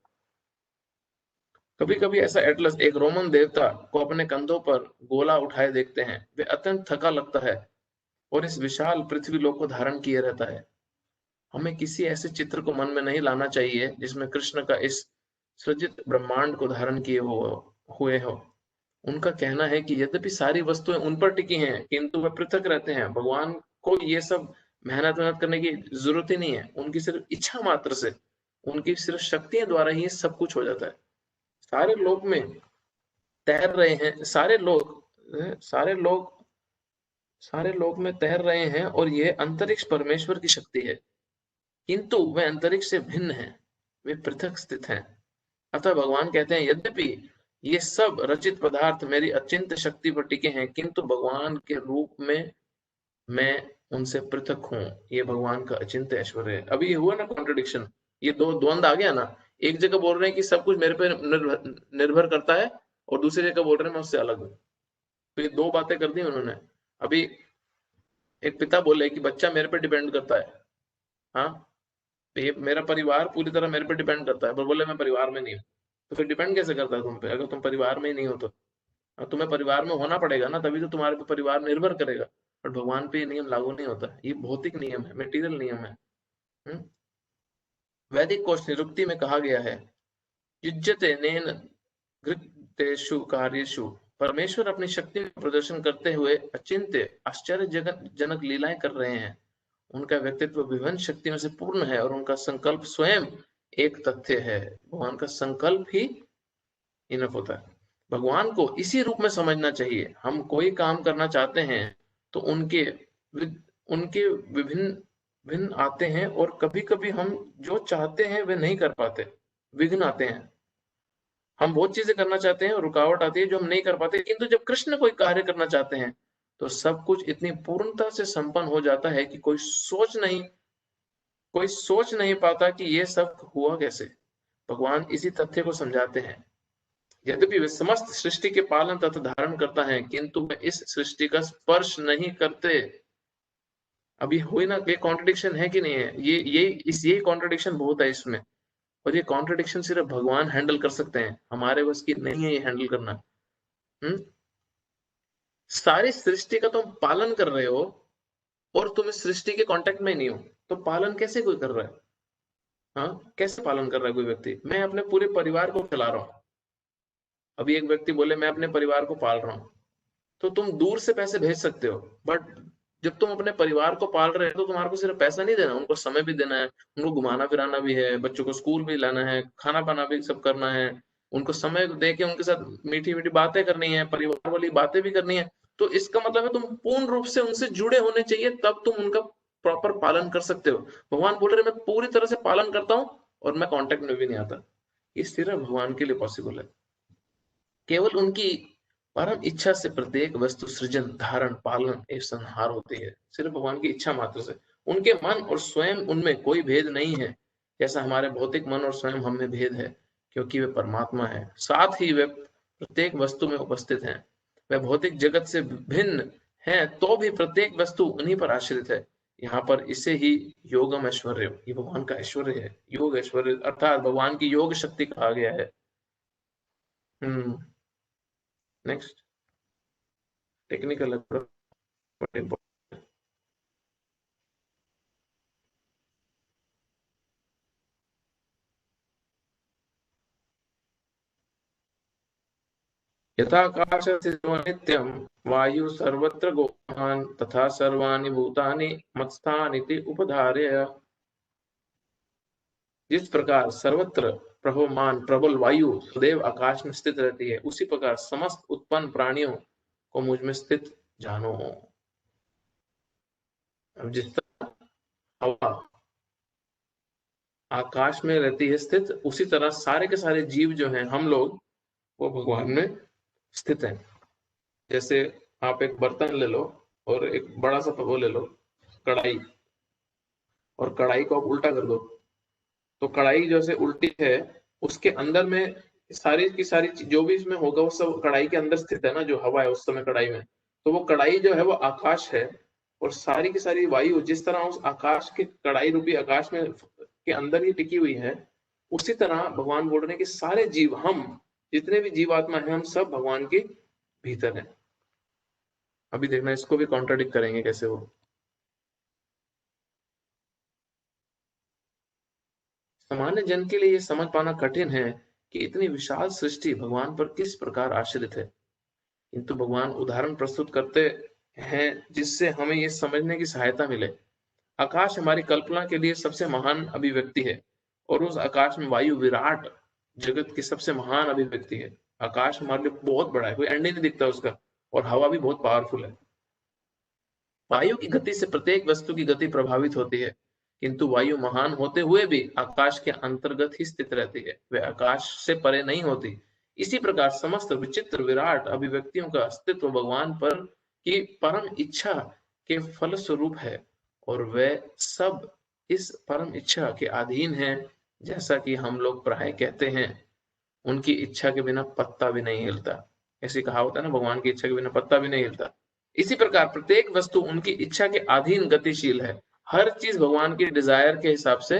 कभी कभी ऐसा एटलस एक रोमन देवता को अपने कंधों पर गोला उठाए देखते हैं। वे अत्यंत थका लगता है और इस विशाल पृथ्वी लोक को धारण किए रहता है। हमें किसी ऐसे चित्र को मन में नहीं लाना चाहिए जिसमें कृष्ण का इस सृजित ब्रह्मांड को धारण किए हुए हो। उनका कहना है कि यद्यपि सारी वस्तुएं उन पर टिकी हैं, किंतु वे पृथक रहते हैं। भगवान को ये सब मेहनत करने की जरूरत ही नहीं है, उनकी सिर्फ इच्छा मात्र से, उनकी सिर्फ शक्तियों द्वारा ही सब कुछ हो जाता है। सारे लोक में तैर रहे हैं, सारे लोक में तैर रहे हैं, और यह अंतरिक्ष परमेश्वर की शक्ति है, किंतु वे अंतरिक्ष से भिन्न हैं, वे पृथक स्थित हैं। अतः भगवान कहते हैं, यद्यपि ये सब रचित पदार्थ मेरी अचिंत्य शक्ति पर टिके हैं, किंतु भगवान के रूप में मैं उनसे पृथक हूँ। ये भगवान का अचिंत्य ऐश्वर्य है। अभी ये हुआ ना कॉन्ट्रडिक्शन, ये दो द्वंद आ गया ना। एक जगह बोल रहे हैं कि सब कुछ मेरे पे निर्भर करता है, और दूसरी जगह बोल रहे हैं मैं उससे अलग हूँ। तो ये दो बातें कर दी उन्होंने। अभी एक पिता बोले कि बच्चा मेरे पे डिपेंड करता है, हाँ, तो ये मेरा परिवार पूरी तरह मेरे पे डिपेंड करता है, पर बोले मैं परिवार में नहीं हूँ। तो फिर डिपेंड कैसे करता है तुम पे, अगर तुम परिवार में ही नहीं हो तो? तुम्हें परिवार में होना पड़ेगा ना, तभी तो तुम्हारे पे परिवार निर्भर करेगा। और भगवान पे ये नियम लागू नहीं होता, ये भौतिक नियम है, मेटीरियल नियम है। वैदिक कोश निरुक्ति में कहा गया है, युज्यते नेन घृतेषु कार्येषु। परमेश्वर अपनी शक्ति का प्रदर्शन करते हुए अचिंत्य आश्चर्यजनक लीलाएं कर रहे हैं। उनका व्यक्तित्व विभिन्न शक्तियों से पूर्ण है, और उनका संकल्प स्वयं एक तथ्य है। भगवान का संकल्प ही इनफ होता है। भगवान को इसी रूप में समझना चाहिए। हम कोई काम करना चाहते हैं तो उनके विभिन्न आते हैं, और कभी कभी हम जो चाहते हैं वे नहीं कर पाते, विघ्न आते हैं। हम बहुत चीजें करना चाहते हैं और रुकावट आती है जो हम नहीं कर पाते, किंतु जब कृष्ण कोई कार्य करना चाहते हैं तो सब कुछ इतनी पूर्णता से संपन्न हो जाता है कि कोई सोच नहीं पाता कि ये सब हुआ कैसे। भगवान इसी तथ्य को समझाते हैं। यद्यपि वे समस्त सृष्टि के पालन तथा धारण करता है, किंतु वे इस सृष्टि का स्पर्श नहीं करते। अभी हुई ना, ये कॉन्ट्रडिक्शन है कि नहीं है? ये कॉन्ट्रडिक्शन बहुत है इसमें, और ये कॉन्ट्रडिक्शन सिर्फ भगवान हैंडल कर सकते हैं, हमारे बस की नहीं है ये हैंडल करना। सारी सृष्टि का तुम पालन कर रहे हो, और तुम इस सृष्टि के कांटेक्ट में नहीं हो, तो पालन कैसे कोई कर रहा है? हाँ, कैसे पालन कर रहा है कोई व्यक्ति? मैं अपने पूरे परिवार को खिला रहा हूँ। अभी एक व्यक्ति बोले मैं अपने परिवार को पाल रहा हूँ, तो तुम दूर से पैसे भेज सकते हो, बट जब तुम अपने परिवार को पाल रहे हो तो तुम्हारे को सिर्फ पैसा नहीं देना, उनको समय भी देना है, उनको घुमाना फिराना भी है, बच्चों को स्कूल भी लाना है, खाना पाना भी सब करना है, उनको समय दे के उनके साथ मीठी मीठी बातें करनी है, परिवार वाली बातें भी करनी है। तो इसका मतलब है तुम पूर्ण रूप से उनसे जुड़े होने चाहिए, तब तुम उनका प्रॉपर पालन कर सकते हो। भगवान बोल रहे मैं पूरी तरह से पालन करता हूँ और मैं कॉन्टेक्ट में भी नहीं आता। ये सिर्फ भगवान के लिए पॉसिबल है। केवल उनकी परम इच्छा से प्रत्येक वस्तु सृजन, धारण, पालन एवं संहार होती है। सिर्फ भगवान की इच्छा मात्र से। उनके मन और स्वयं उनमें कोई भेद नहीं है, जैसा हमारे भौतिक मन और स्वयं हम में भेद है, क्योंकि वे परमात्मा है। साथ ही वे प्रत्येक वस्तु में उपस्थित हैं। वे भौतिक जगत से भिन्न है, तो भी प्रत्येक वस्तु उन्हीं पर आश्रित है। यहाँ पर इसे ही योगम ऐश्वर्य, ये भगवान का ऐश्वर्य है। योग ऐश्वर्य अर्थात भगवान की योग शक्ति कहा गया है। Next, technical approach. यथाकाशस्थितो नित्यं वायु सर्वत्र गोहान तथा सर्वाणि भूतानि मत्स्थानिति उपधार्य। जिस प्रकार सर्वत्र प्रभवमान प्रबल वायु सदैव आकाश में स्थित रहती है, उसी प्रकार समस्त उत्पन्न प्राणियों को मुझ में स्थित जानो। अब जिस तरह हवा आकाश में रहती है स्थित, उसी तरह सारे के सारे जीव जो हैं, हम लोग, वो भगवान में स्थित हैं। जैसे आप एक बर्तन ले लो और एक बड़ा सा वो ले लो, कढ़ाई, और कढ़ाई को आप उल्टा कर दो, तो कढ़ाई जो से उल्टी है, उसके अंदर में सारी की सारी जो भी इसमें होगा वो सब कढ़ाई के अंदर स्थित है ना, जो हवा है उस समय कढ़ाई में। तो वो कढ़ाई जो है वो आकाश है, और सारी की सारी वायु जिस तरह उस आकाश के कढ़ाई रूपी आकाश में के अंदर ही टिकी हुई है, उसी तरह भगवान बोल रहे हैं कि सारे जीव, हम जितने भी जीवात्मा हैं, हम सब भगवान के भीतर हैं। अभी देखना, इसको भी कॉन्ट्राडिक्ट करेंगे कैसे वो। सामान्य जन के लिए ये समझ पाना कठिन है कि इतनी विशाल सृष्टि भगवान पर किस प्रकार आश्रित है, किंतु भगवान उदाहरण प्रस्तुत करते हैं जिससे हमें ये समझने की सहायता मिले। आकाश हमारी कल्पना के लिए सबसे महान अभिव्यक्ति है और उस आकाश में वायु विराट जगत की सबसे महान अभिव्यक्ति है। आकाश हमारे लिए बहुत बड़ा है, कोई एंड ही नहीं दिखता उसका, और हवा भी बहुत पावरफुल है। वायु की गति से प्रत्येक वस्तु की गति प्रभावित होती है, किंतु वायु महान होते हुए भी आकाश के अंतर्गत ही स्थित रहती है, वह आकाश से परे नहीं होती। इसी प्रकार समस्त विचित्र विराट अभिव्यक्तियों का अस्तित्व भगवान पर की परम इच्छा के फल स्वरूप है और वे सब इस परम इच्छा के अधीन हैं। जैसा कि हम लोग प्राय कहते हैं, उनकी इच्छा के बिना पत्ता भी नहीं हिलता। ऐसी कहावत है ना, भगवान की इच्छा के बिना पत्ता भी नहीं हिलता। इसी प्रकार प्रत्येक वस्तु उनकी इच्छा के अधीन गतिशील है। हर चीज भगवान की डिजायर के हिसाब से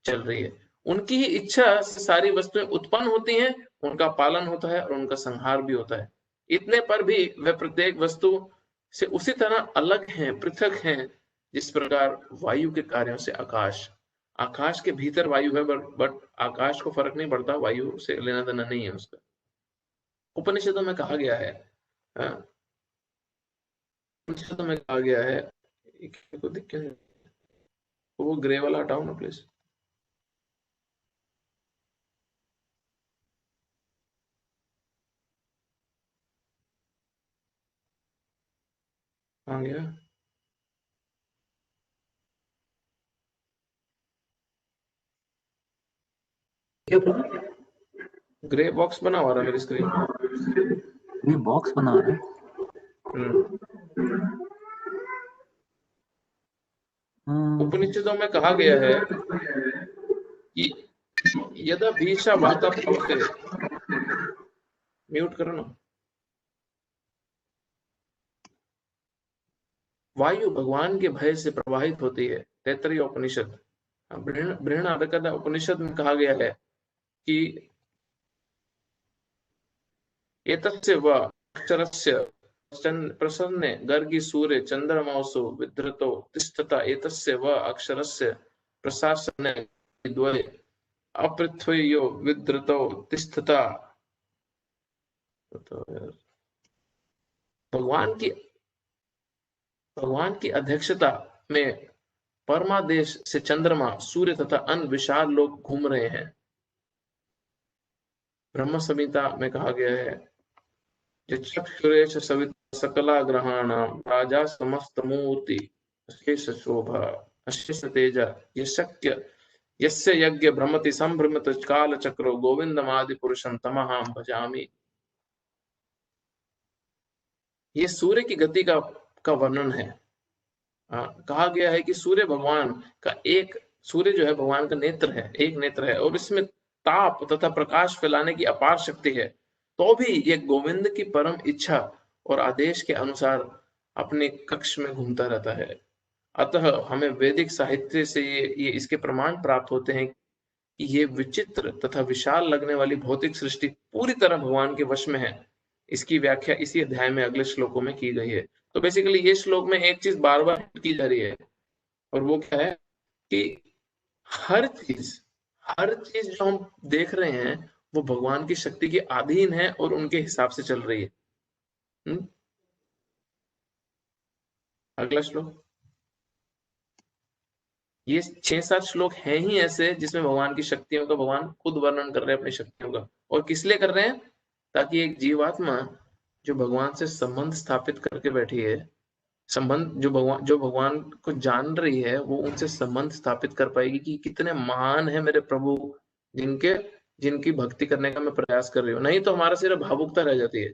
चल रही है। उनकी ही इच्छा से सारी वस्तुएं उत्पन्न होती हैं, उनका पालन होता है और उनका संहार भी होता है। इतने पर भी वे प्रत्येक वस्तु से उसी तरह अलग हैं, पृथक हैं, जिस प्रकार वायु के कार्यों से आकाश। आकाश के भीतर वायु है, बट आकाश को फर्क नहीं पड़ता, वायु से लेना देना नहीं है उसका। उपनिषदों में कहा गया है, उपनिषदों में कहा गया है, को दिख क्यों नहीं, वो ग्रे वाला हटाओ ना प्लीज। आ गया ग्रे बॉक्स बना हुआ मेरी स्क्रीन,
ये बॉक्स बना रहा है।
उपनिषदों में कहा गया है कि यदा भीषा वाता प्रोक्ते, म्यूट करो ना, वायु भगवान के भय से प्रवाहित होती है। तैत्तरीय उपनिषद, बृहदारण्यक उपनिषद में कहा गया है कि एतस्य व अक्षरस्य प्रसन्ने गर्गी सूर्य चंद्रमासु विधृतो तिष्ठता एतस्य व अक्षरस्य प्रशासने द्वये अपृथ्व्यो विधृतो तिष्ठता। भगवान की अध्यक्षता में परमादेश से चंद्रमा, सूर्य तथा अन्य विशाल लोग घूम रहे हैं। ब्रह्म संहिता में कहा गया है, चक्षुरेश सविता सकला ग्रहाणाम राजा समस्त मूर्ति अशेष शोभा अशेष तेज यशक्य यस्य यज्ञ भ्रमति संभ्रमित काल चक्रो गोविंदमादि पुरुषं तमहं भजामि। ये सूर्य की गति का वर्णन है। कहा गया है कि सूर्य भगवान का सूर्य जो है भगवान का नेत्र है, एक नेत्र है, और इसमें ताप तथा प्रकाश फैलाने की अपार शक्ति है। तो भी ये गोविंद की परम इच्छा और आदेश के अनुसार अपने कक्ष में घूमता रहता है। अतः हमें वैदिक साहित्य से ये इसके प्रमाण प्राप्त होते हैं कि ये विचित्र तथा विशाल लगने वाली भौतिक सृष्टि पूरी तरह भगवान के वश में है। इसकी व्याख्या इसी अध्याय में अगले श्लोकों में की गई है। तो बेसिकली ये श्लोक में एक चीज बार बार की जा रही है, और वो क्या है कि हर चीज जो हम देख रहे हैं वो भगवान की शक्ति के अधीन है और उनके हिसाब से चल रही है। अगला श्लोक, ये 6-7 श्लोक हैं ही ऐसे जिसमें भगवान की शक्तियों का भगवान खुद वर्णन कर रहे हैं, अपनी शक्तियों का। और किस लिए कर रहे हैं? ताकि एक जीवात्मा जो भगवान से संबंध स्थापित करके बैठी है, जो भगवान को जान रही है, वो उनसे संबंध स्थापित कर पाएगी कि कितने महान है मेरे प्रभु, जिनकी भक्ति करने का मैं प्रयास कर रही हूँ। नहीं तो हमारा सिर्फ भावुकता रह जाती है,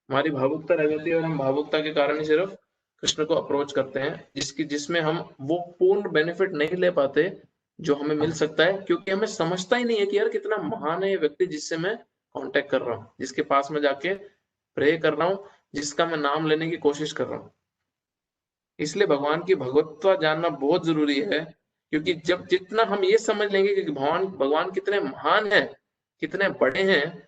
हमारी भावुकता रह जाती है, और हम भावुकता के कारण ही सिर्फ कृष्ण को अप्रोच करते हैं, जिसमें हम वो पूर्ण बेनिफिट नहीं ले पाते जो हमें मिल सकता है, क्योंकि हमें समझता ही नहीं है कि यार कितना महान है ये व्यक्ति जिससे मैं कांटेक्ट कर रहा हूँ, जिसके पास में जाके प्रे कर रहा हूँ, जिसका मैं नाम लेने की कोशिश कर रहा हूँ। इसलिए भगवान की भगवत्ता जानना बहुत जरूरी है, क्योंकि जब जितना हम ये समझ लेंगे कि भगवान कितने महान है, कितने बड़े हैं,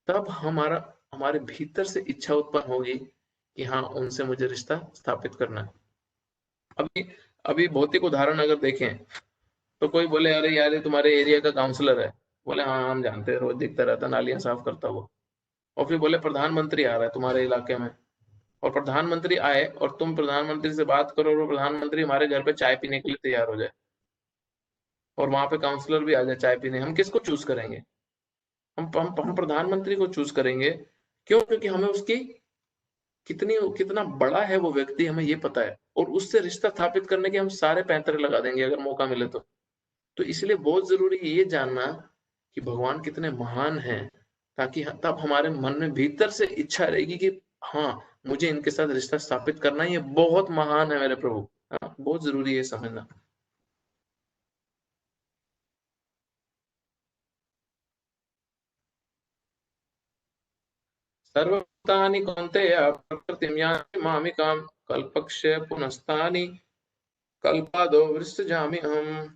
तब हमारे भीतर से इच्छा उत्पन्न होगी कि हाँ, उनसे मुझे रिश्ता स्थापित करना है। अभी भौतिक उदाहरण अगर देखें तो कोई बोले अरे यार ये तुम्हारे एरिया का काउंसलर है, बोले हाँ हम जानते हैं, रोज दिखता रहता नालियां साफ करता वो। और फिर बोले प्रधानमंत्री आ रहा है तुम्हारे इलाके में, और प्रधानमंत्री आए और तुम प्रधानमंत्री से बात करो और वो प्रधानमंत्री हमारे घर पे चाय पीने के लिए तैयार हो जाए, और वहां पे काउंसलर भी आ जाए चाय पीने, हम किसको चूज करेंगे? हम प्रधानमंत्री को चूज करेंगे। क्यों? क्योंकि हमें उसकी कितना बड़ा है वो व्यक्ति हमें ये पता है, और उससे रिश्ता स्थापित करने के हम सारे पैंतरे लगा देंगे अगर मौका मिले तो इसलिए बहुत जरूरी है ये जानना कि भगवान कितने महान हैं, ताकि तब हमारे मन में भीतर से इच्छा रहेगी कि हाँ मुझे इनके साथ रिश्ता स्थापित करना है, ये बहुत महान है मेरे प्रभु। हाँ, बहुत जरूरी है समझना। सर्वभूतानि कौन्तेय प्रकृतिं यान्ति मामिकां कल्पक्षय पुनस्तानि कल्पादो विसृजामि अहम्।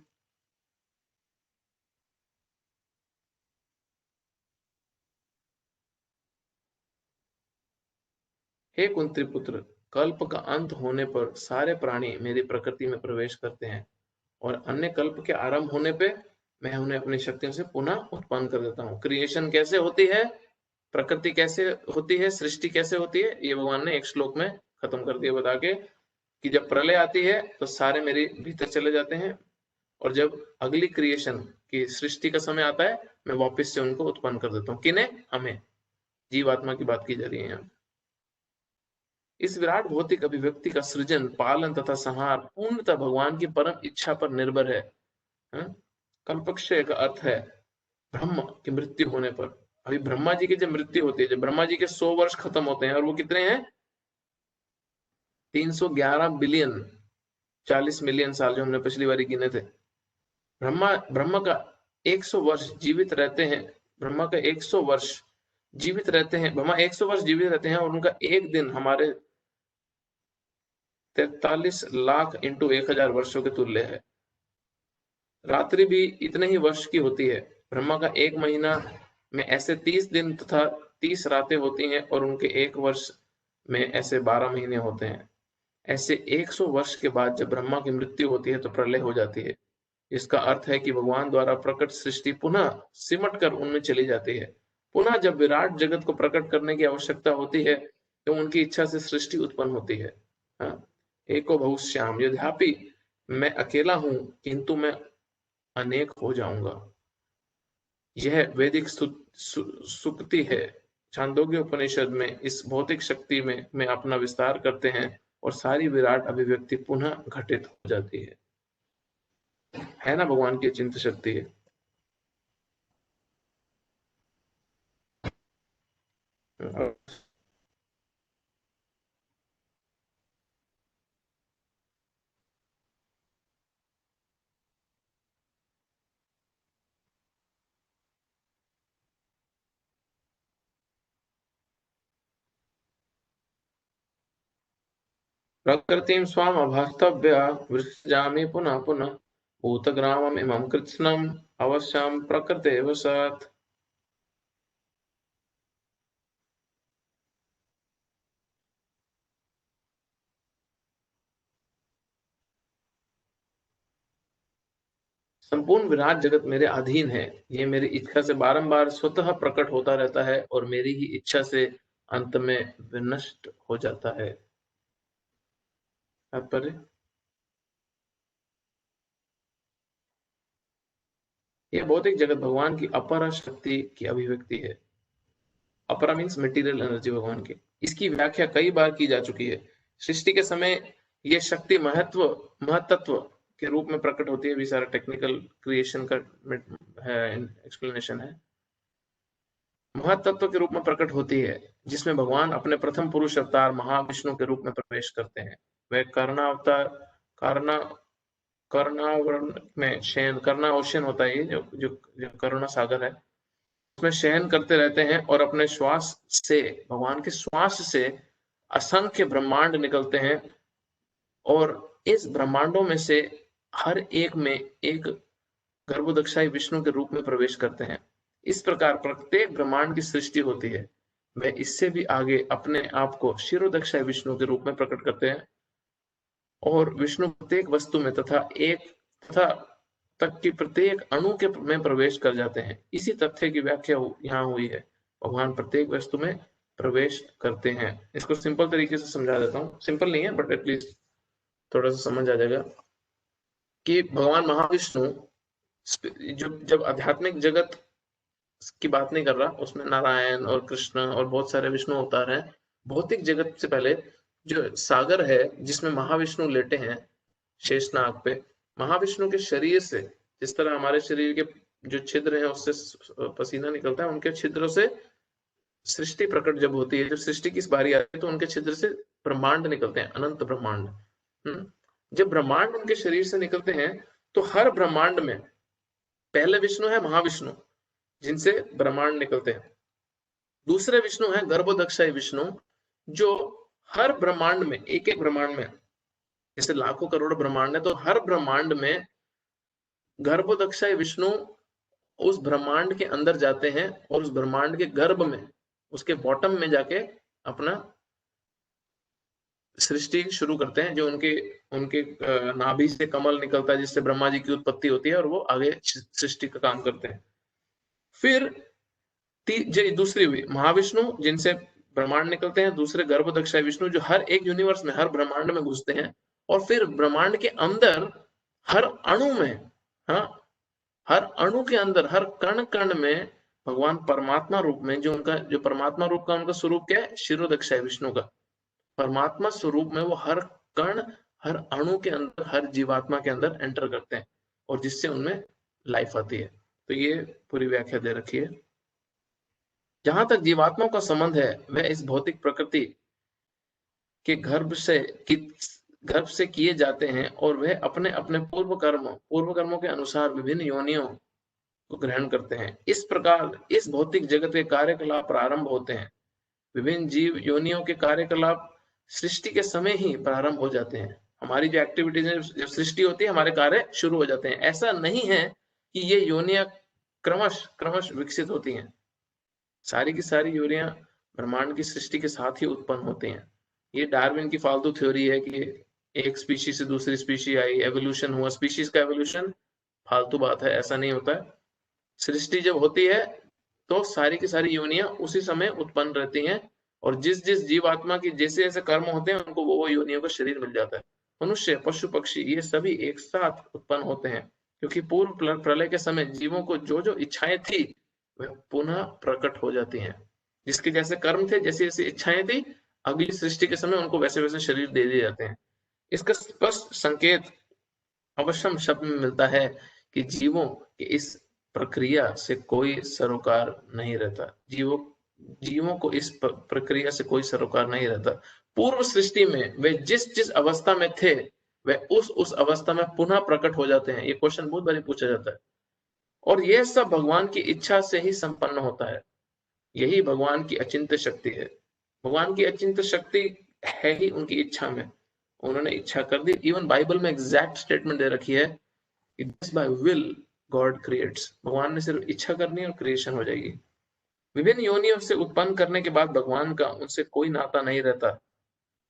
हे कुंती पुत्र, कल्प का अंत होने पर सारे प्राणी मेरी प्रकृति में प्रवेश करते हैं, और अन्य कल्प के आरंभ होने पे मैं उन्हें अपनी शक्तियों से पुनः उत्पन्न कर देता हूँ। क्रिएशन कैसे होती है, प्रकृति कैसे होती है, सृष्टि कैसे होती है, ये भगवान ने एक श्लोक में खत्म कर दिया बता के कि जब प्रलय आती है तो सारे मेरे भीतर चले जाते हैं, और जब अगली क्रिएशन की सृष्टि का समय आता है मैं वापस से उनको उत्पन्न कर देता हूँ। किन्हें? हमें, जीवात्मा की बात की जा रही है यहाँ। इस विराट भौतिक अभिव्यक्ति का सृजन, पालन तथा संहार पूर्णतः भगवान की परम इच्छा पर निर्भर है। कल्पक्षय का अर्थ है ब्रह्म की मृत्यु होने पर। अभी ब्रह्मा जी की जब मृत्यु होती है, जब ब्रह्मा जी के 100 वर्ष खत्म होते हैं, और वो कितने हैं? 311 बिलियन, 40 मिलियन साल जो हमने पिछली बारी गिने थे। ब्रह्मा का 100 वर्ष जीवित रहते हैं, ब्रह्मा का 100 वर्ष जीवित रहते हैं, ब्रह्मा 100 वर्ष जीवित रहते हैं, और उनका एक दिन हमारे 43 लाख इंटू 1000 वर्षों के तुल्य है। रात्रि भी इतने ही वर्ष की होती है। ब्रह्मा का एक महीना में ऐसे 30 दिन तथा 30 रातें होती हैं, और उनके एक वर्ष में ऐसे 12 महीने होते हैं। ऐसे 100 वर्ष के बाद जब ब्रह्मा की मृत्यु होती है तो प्रलय हो जाती है। इसका अर्थ है कि भगवान द्वारा प्रकट सृष्टि पुनः सिमट कर उनमें चली जाती है। पुनः जब विराट जगत को प्रकट करने की आवश्यकता होती है तो उनकी इच्छा से सृष्टि उत्पन्न होती है। एको बहुश्याम, यद्यपि मैं अकेला हूं किंतु मैं अनेक हो जाऊंगा। यह वैदिक सुक्ति है। छांदोग्य उपनिषद में इस भौतिक शक्ति में अपना विस्तार करते हैं और सारी विराट अभिव्यक्ति पुनः घटित हो जाती है ना? भगवान की चिंत शक्ति है। प्रकृतिं स्वाम अभस्तव्य विसृजामि पुनः पुनः भूतग्रामम् इमं कृत्स्नम् अवश्यं प्रकृतेव सत्। संपूर्ण विराट जगत मेरे अधीन है। ये मेरी इच्छा से बारंबार स्वतः प्रकट होता रहता है और मेरी ही इच्छा से अंत में विनष्ट हो जाता है। तात्पर्य, यह भौतिक जगत भगवान की अपर शक्ति की अभिव्यक्ति है। अपरा मीन्स मटेरियल एनर्जी भगवान की। इसकी व्याख्या कई बार की जा चुकी है। सृष्टि के समय यह शक्ति महत्त्व के रूप में प्रकट होती है। भी सारा टेक्निकल क्रिएशन का एक्सप्लेनेशन है। महत्त्व के रूप में प्रकट होती है जिसमें भगवान अपने प्रथम पुरुष अवतार महाविष्णु के रूप में प्रवेश करते हैं। वह कर्णावरण में शयन, कर्णा ओशन होता है, जो करुणा सागर है, उसमें शयन करते रहते हैं और अपने श्वास से, भगवान के श्वास से असंख्य ब्रह्मांड निकलते हैं और इस ब्रह्मांडों में से हर एक में एक गर्भोदक्षाई विष्णु के रूप में प्रवेश करते हैं। इस प्रकार प्रत्येक ब्रह्मांड की सृष्टि होती है। वह इससे भी आगे अपने आप को शिरोदक्षाई विष्णु के रूप में प्रकट करते हैं और विष्णु प्रत्येक वस्तु में तथा तक की प्रत्येक अणु के में प्रवेश कर जाते हैं। इसी तथ्य की व्याख्या यहाँ हुई है, भगवान प्रत्येक वस्तु में प्रवेश करते हैं। इसको सिंपल तरीके से समझा देता हूँ, सिंपल नहीं है बट एटलीस्ट थोड़ा सा समझ आ जाएगा कि भगवान महाविष्णु जो जब आध्यात्मिक जगत की बात नहीं कर रहा, उसमें नारायण और कृष्ण और बहुत सारे विष्णु अवतार हैं। भौतिक जगत से पहले जो सागर है जिसमें महाविष्णु लेटे हैं शेषनाग पे, महाविष्णु के शरीर से, जिस तरह हमारे शरीर के जो छिद्र हैं उससे पसीना निकलता है, उनके छिद्रों से सृष्टि प्रकट जब होती है, जब सृष्टि की बारी आती है तो उनके छिद्र से ब्रह्मांड निकलते हैं, अनंत ब्रह्मांड। जब ब्रह्मांड उनके शरीर से निकलते हैं तो हर ब्रह्मांड में पहले विष्णु है महाविष्णु जिनसे ब्रह्मांड निकलते हैं, दूसरे विष्णु है गर्भोदक्षाई विष्णु जो हर ब्रह्मांड में, एक एक ब्रह्मांड में जैसे लाखों करोड़ ब्रह्मांड है तो हर ब्रह्मांड में गर्भोदक्षाई विष्णु उस ब्रह्मांड के अंदर जाते हैं और उस ब्रह्मांड के गर्भ में, उसके बॉटम में जाके अपना सृष्टि शुरू करते हैं। जो उनके नाभि से कमल निकलता है जिससे ब्रह्मा जी की उत्पत्ति होती है और वो आगे सृष्टि का काम करते हैं। फिर दूसरी हुई महाविष्णु जिनसे ब्रह्मांड निकलते हैं, दूसरे गर्भोदक्षाई विष्णु जो हर एक यूनिवर्स में, हर ब्रह्मांड में घुसते हैं और फिर ब्रह्मांड के अंदर हर अणु में, हाँ, हर अणु के अंदर, हर कण कण में भगवान परमात्मा रूप में, जो परमात्मा रूप का उनका स्वरूप क्या है, क्षीरोदक्षाई विष्णु का परमात्मा स्वरूप में वो हर कण, हर अणु के अंदर, हर जीवात्मा के अंदर एंटर करते हैं और जिससे उनमें लाइफ आती है। तो ये पूरी व्याख्या दे रखी है। जहां तक जीवात्माओं का संबंध है वह इस भौतिक प्रकृति के गर्भ से किए जाते हैं और वह अपने अपने पूर्व कर्मों के अनुसार विभिन्न योनियों को ग्रहण करते हैं। इस प्रकार इस भौतिक जगत के कार्यकलाप प्रारंभ होते हैं। विभिन्न जीव योनियों के कार्यकलाप सृष्टि के समय ही प्रारंभ हो जाते हैं। हमारी जो एक्टिविटीज है, जब सृष्टि होती है हमारे कार्य शुरू हो जाते हैं। ऐसा नहीं है कि ये योनियां क्रमश विकसित होती हैं। सारी की सारी योनियां ब्रह्मांड की सृष्टि के साथ ही उत्पन्न होती हैं। ये डार्विन की फालतू थ्योरी है कि एक स्पीशीज से दूसरी स्पीशीज आई, एवोल्यूशन हुआ। स्पीशीज का एवोल्यूशन फालतू बात है, ऐसा नहीं होता है। सृष्टि जब होती है तो सारी की सारी योनियां उसी समय उत्पन्न रहती हैं और जिस जिस जीवात्मा की जैसे जैसे कर्म होते हैं उनको वो योनियों का शरीर मिल जाता है। मनुष्य, पशु, पक्षी ये सभी एक साथ उत्पन्न होते हैं क्योंकि पूर्व प्रलय के समय जीवों को जो जो इच्छाएं थी वह पुनः प्रकट हो जाती हैं। जिसके जैसे कर्म थे, जैसी जैसी इच्छाएं थी, अगली सृष्टि के समय उनको वैसे वैसे शरीर दे दिए जाते हैं। इसका स्पष्ट संकेत अवश्यम शब्द में मिलता है कि जीवों के इस प्रक्रिया से कोई सरोकार नहीं रहता। जीवों को इस प्रक्रिया से कोई सरोकार नहीं रहता। पूर्व सृष्टि में वे जिस जिस अवस्था में थे वे उस अवस्था में पुनः प्रकट हो जाते हैं। ये क्वेश्चन बहुत बार पूछा जाता है और यह सब भगवान की इच्छा से ही संपन्न होता है। यही भगवान की अचिंत्य शक्ति है। भगवान की अचिंत्य शक्ति है ही उनकी इच्छा में। उन्होंने इच्छा कर दी। इवन बाइबल में एग्जैक्ट स्टेटमेंट दे रखी है कि this by will God creates. भगवान ने सिर्फ इच्छा करनी है और क्रिएशन हो जाएगी। विभिन्न योनियों से उत्पन्न करने के बाद भगवान का उनसे कोई नाता नहीं रहता।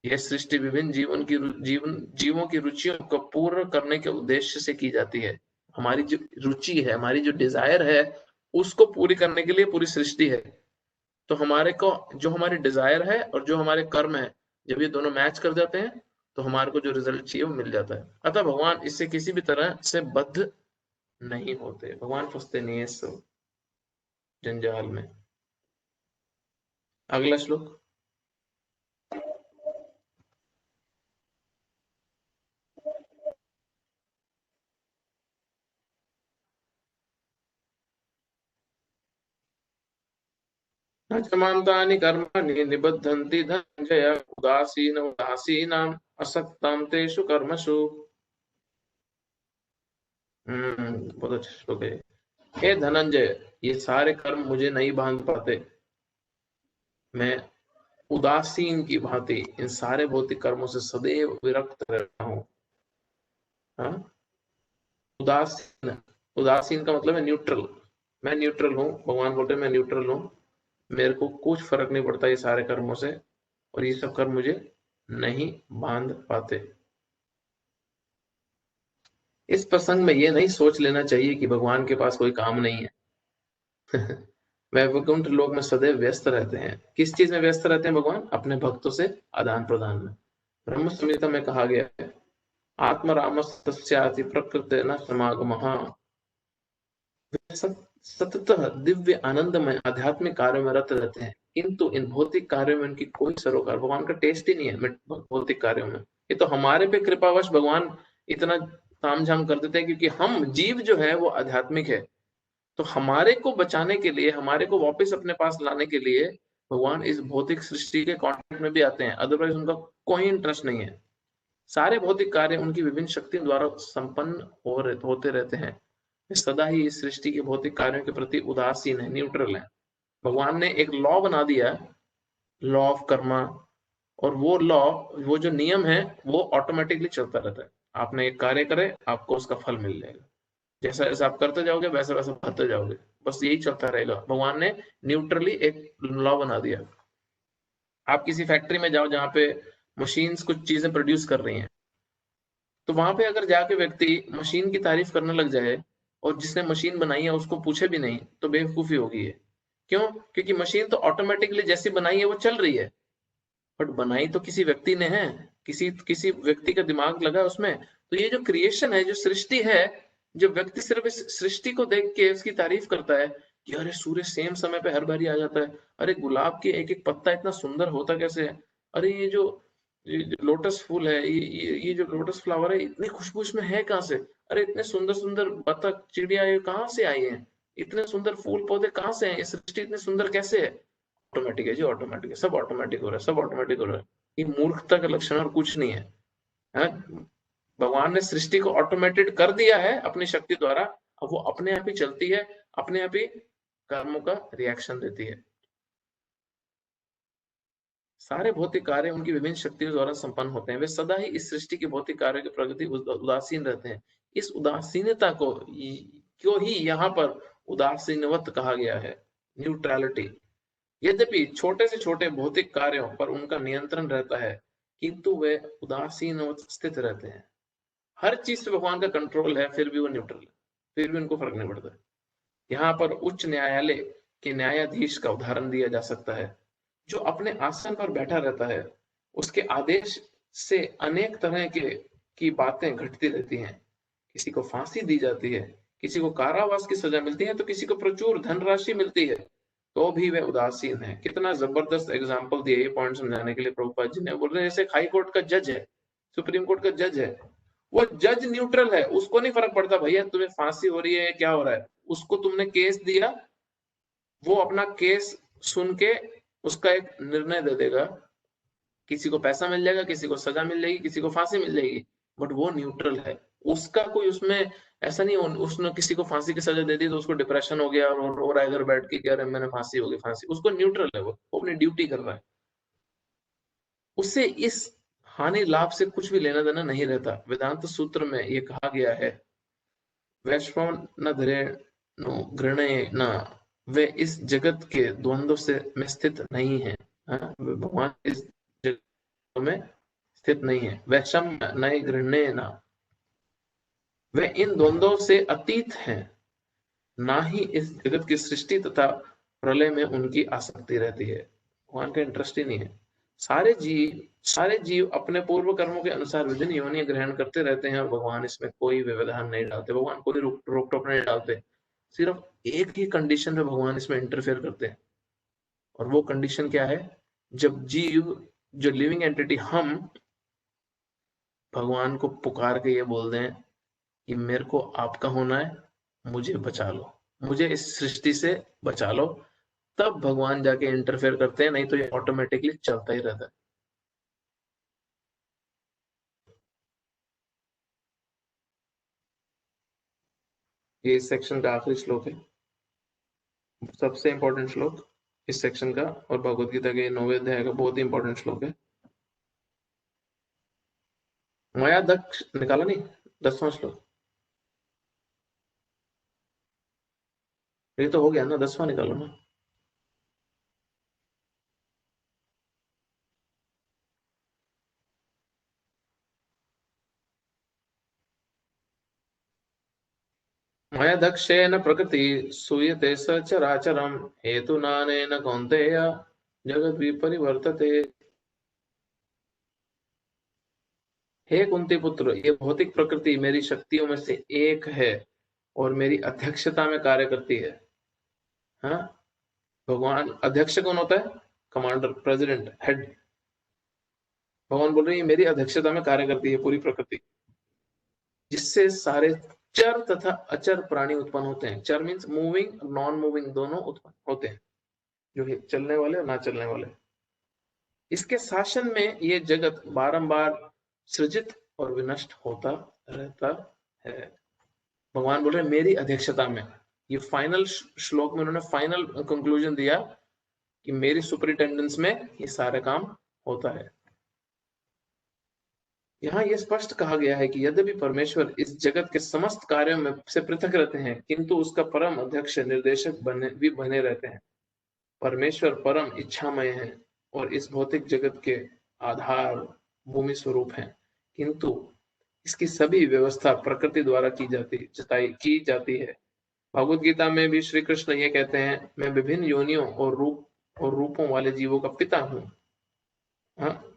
यह सृष्टि विभिन्न जीवों की रुचियों को पूर्ण करने के उद्देश्य से की जाती है। हमारी जो रुचि है, हमारी जो डिजायर है, उसको पूरी करने के लिए पूरी सृष्टि है। तो हमारे को जो हमारी डिजायर है और जो हमारे कर्म है, जब ये दोनों मैच कर जाते हैं तो हमारे को जो रिजल्ट चाहिए वो मिल जाता है। अतः भगवान इससे किसी भी तरह से बद्ध नहीं होते। भगवान फंसते नहीं है इस जंजाल में। अगला श्लोक। न जमान्तानि कर्माणि निबद्धन्ति धनंजय उदासीनाम् असक्तां तेषु कर्मसु। बहुत अच्छा श्लोक है। हे धनंजय, ये सारे कर्म मुझे नहीं बांध पाते। मैं उदासीन की भांति इन सारे भौतिक कर्मों से सदैव विरक्त रहता हूँ। उदासीन का मतलब है न्यूट्रल। मैं न्यूट्रल हूँ। भगवान बोलते हैं मैं न्यूट्रल हूँ, मेरे को कुछ फर्क नहीं पड़ता ये सारे कर्मों से और ये सब कर्म मुझे नहीं बांध पाते। इस प्रसंग में ये नहीं सोच लेना चाहिए कि भगवान के पास कोई काम नहीं है। वह वैकुंठ लोक में सदैव व्यस्त रहते हैं। किस चीज में व्यस्त रहते हैं भगवान? अपने भक्तों से आदान प्रदान में। ब्रह्म संहिता में कहा गया है, आत्मरामस्तस्याति प्रकृते न समागमः। सततः दिव्य आनंदमय आध्यात्मिक कार्यों में रत रहते हैं, किंतु इन भौतिक कार्यों में उनकी कोई सरोकार, भगवान का टेस्ट ही नहीं है भौतिक कार्यों में। ये तो हमारे पे कृपावश भगवान इतना तामझाम कर देते हैं, क्योंकि हम जीव जो है वो आध्यात्मिक है। तो हमारे को बचाने के लिए, हमारे को वापस अपने पास लाने के लिए भगवान इस भौतिक सृष्टि के कॉन्टेक्ट में भी आते हैं, अदरवाइज उनका कोई इंटरेस्ट नहीं है। सारे भौतिक कार्य उनकी विभिन्न शक्तियों द्वारा संपन्न होते रहते हैं। वे सदा ही इस सृष्टि के भौतिक कार्यों के प्रति उदासीन है, न्यूट्रल है। भगवान ने एक लॉ बना दिया है, लॉ ऑफ कर्मा, और वो लॉ, वो जो नियम है वो ऑटोमेटिकली चलता रहता है। आपने एक कार्य करे, आपको उसका फल मिल जाएगा। जैसा जैसा आप करते जाओगे वैसा वैसा भरते जाओगे, बस यही चलता रहेगा। भगवान ने न्यूट्रली एक लॉ बना दिया। आप किसी फैक्ट्री में जाओ जहाँ पे मशीन्स कुछ चीजें प्रोड्यूस कर रही हैं, तो वहां पे अगर जाके व्यक्ति मशीन की तारीफ करने लग जाए और जिसने मशीन बनाई है उसको पूछे भी नहीं, तो बेवकूफी होगी है। क्यों? क्योंकि मशीन तो ऑटोमेटिकली जैसी बनाई है वो चल रही है, बट बनाई तो किसी व्यक्ति ने है, किसी किसी व्यक्ति का दिमाग लगा है उसमें। तो ये जो क्रिएशन है, जो सृष्टि है, जो व्यक्ति सिर्फ इस सृष्टि को देख के उसकी तारीफ करता है कि अरे सूर्य सेम समय पे हर बारी आ जाता है, अरे गुलाब के एक एक पत्ता इतना सुंदर होता कैसे है, अरे ये जो लोटस फूल है, ये जो लोटस फ्लावर है, इतनी खुशबू इसमें है कहाँ से, अरे इतने सुंदर सुंदर बतख चिड़िया ये कहाँ से आई है, इतने सुंदर फूल पौधे कहाँ से हैं, ये सृष्टि इतनी सुंदर कैसे है। ऑटोमेटिक है जी, ऑटोमेटिक है, सब ऑटोमेटिक हो रहा है, सब ऑटोमेटिक हो रहा है। ये मूर्खता का लक्षण और कुछ नहीं है, है? भगवान ने सृष्टि को ऑटोमेटेड कर दिया है अपनी शक्ति द्वारा। अब वो अपने आप ही चलती है, अपने आप ही कर्मों का रिएक्शन देती है। सारे भौतिक कार्य उनकी विभिन्न शक्तियों द्वारा संपन्न होते हैं। वे सदा ही इस सृष्टि के भौतिक कार्य की प्रगति उदासीन रहते हैं। इस उदासीनता को क्यों ही यहाँ पर उदासीनवत कहा गया है, न्यूट्रलिटी। यद्यपि छोटे से छोटे भौतिक कार्यों पर उनका नियंत्रण रहता है, किंतु वे उदासीन स्थित रहते हैं। हर चीज पे भगवान का कंट्रोल है, फिर भी वो न्यूट्रल है, फिर भी उनको फर्क नहीं पड़ता। यहाँ पर उच्च न्यायालय के न्यायाधीश का उदाहरण दिया जा सकता है, जो अपने आसन पर बैठा रहता है। उसके आदेश से अनेक तरह की बातें घटती रहती हैं। किसी को फांसी दी जाती है, किसी को कारावास की सजा मिलती है, तो किसी को प्रचुर धनराशि मिलती है, तो भी वे उदासीन है। कितना जबरदस्त एग्जाम्पल दिया ये पॉइंट समझाने के लिए प्रभुपाद जी ने। बोल रहे हैं जैसे हाई कोर्ट का जज है, सुप्रीम कोर्ट का जज है, वो जज न्यूट्रल है, उसको नहीं फर्क पड़ता भैया तुम्हें फांसी हो रही है क्या हो रहा है। उसको तुमने केस दिया, वो अपना केस सुन के उसका एक निर्णय दे देगा। किसी को पैसा मिल जाएगा, किसी को सजा मिल जाएगी, किसी को फांसी मिल जाएगी, बट वो न्यूट्रल है। उसका कोई उसमें ऐसा नहीं, उसने किसी को फांसी की सजा दे दी तो उसको डिप्रेशन हो गया और रो रहा है घर बैठ के कि अरे मैंने फांसी हो गई, फांसी। उसको न्यूट्रल है, वो अपनी ड्यूटी कर रहा है। उससे इस हानि लाभ से कुछ भी लेना देना नहीं रहता। वेदांत सूत्र में ये कहा गया है, वैश्वान न धरे नो घृणय न, वे इस जगत के द्वंद्व से में स्थित नहीं है। हाँ? भगवान इस जगत में स्थित नहीं है। वैषम नए घृण्य न, वे इन द्वंद्वों से अतीत हैं, ना ही इस जगत की सृष्टि तथा प्रलय में उनकी आसक्ति रहती है। भगवान का इंटरेस्ट ही नहीं है। सारे जीव अपने पूर्व कर्मों के अनुसार विभिन्न योनियां ग्रहण करते रहते हैं और भगवान इसमें कोई व्यवधान नहीं डालते। भगवान कोई रोक टोक नहीं डालते। सिर्फ एक ही कंडीशन में भगवान इसमें इंटरफेयर करते हैं, और वो कंडीशन क्या है? जब जीव, जो लिविंग एंटिटी, हम भगवान को पुकार के ये बोल दें कि मेरे को आपका होना है, मुझे बचा लो, मुझे इस सृष्टि से बचा लो, तब भगवान जाके इंटरफेयर करते हैं, नहीं तो ये ऑटोमेटिकली चलता ही रहता है। ये इस सेक्शन का आखिरी श्लोक है, सबसे इंपॉर्टेंट श्लोक इस सेक्शन का, और भगवत गीता के 9वें अध्याय का बहुत ही इंपॉर्टेंट श्लोक है। माया दक्ष निकाला नहीं, 10वां श्लोक। ये तो हो गया ना, 10वां निकालो ना। अनध्यक्षेन प्रकृति सूयते सचराचरम हेतुनानेन कौन्तेय जगद्विपरिवर्तते। हे कुंती पुत्र, ये भौतिक प्रकृति मेरी शक्तियों में से एक है और मेरी अध्यक्षता में कार्य करती है। हाँ, भगवान अध्यक्ष कौन होता है? Commander, president, head. भगवान बोल रहे हैं मेरी अध्यक्षता में कार्य करती है पूरी प्रकृति, जिससे सारे चर तथा अचर प्राणी उत्पन्न होते हैं। चर मीन्स मूविंग, नॉन मूविंग दोनों उत्पन्न होते हैं, जो है चलने वाले और ना चलने वाले। इसके शासन में ये जगत बारंबार सृजित और विनष्ट होता रहता है। भगवान बोल रहे हैं मेरी अध्यक्षता में। ये फाइनल श्लोक में उन्होंने फाइनल कंक्लूजन दिया कि मेरी सुपरिटेंडेंस में ये सारे काम होता है। यहाँ ये स्पष्ट कहा गया है कि यद्यपि परमेश्वर इस जगत के समस्त कार्यों में से पृथक रहते हैं, किंतु उसका परम अध्यक्ष निर्देशक बने रहते हैं। परमेश्वर परम इच्छामय है और इस भौतिक जगत के आधार भूमि स्वरूप है, किंतु इसकी सभी व्यवस्था प्रकृति द्वारा की जाती है। भगवद गीता में भी श्री कृष्ण ये कहते हैं, मैं विभिन्न योनियों और रूपों वाले जीवों का पिता हूँ। हाँ?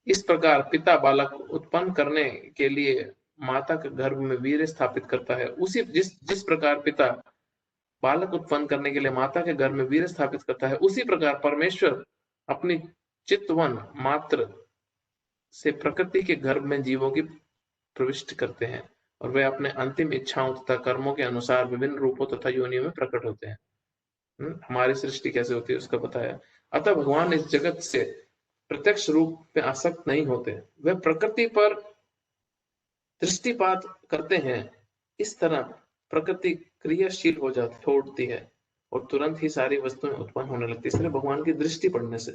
इस प्रकार पिता बालक उत्पन्न करने के लिए माता के गर्भ में वीर्य स्थापित करता है, उसी जिस प्रकार पिता बालक उत्पन्न करने के लिए माता के गर्भ में वीर्य स्थापित करता है, उसी प्रकार परमेश्वर अपनी चित्तवन मात्र से प्रकृति के गर्भ में जीवों की प्रविष्ट करते हैं और वे अपने अंतिम इच्छाओं तथा कर्मों के अनुसार विभिन्न रूपों तथा योनियों में प्रकट होते हैं। हमारी सृष्टि कैसे होती है उसका बताया। अतः भगवान इस जगत से प्रत्यक्ष रूप में आसक्त नहीं होते, वे प्रकृति पर दृष्टिपात करते हैं। इस तरह प्रकृति क्रियाशील हो उठती है और तुरंत ही सारी वस्तुएं उत्पन्न होने लगती है। इसलिए भगवान की दृष्टि पड़ने से,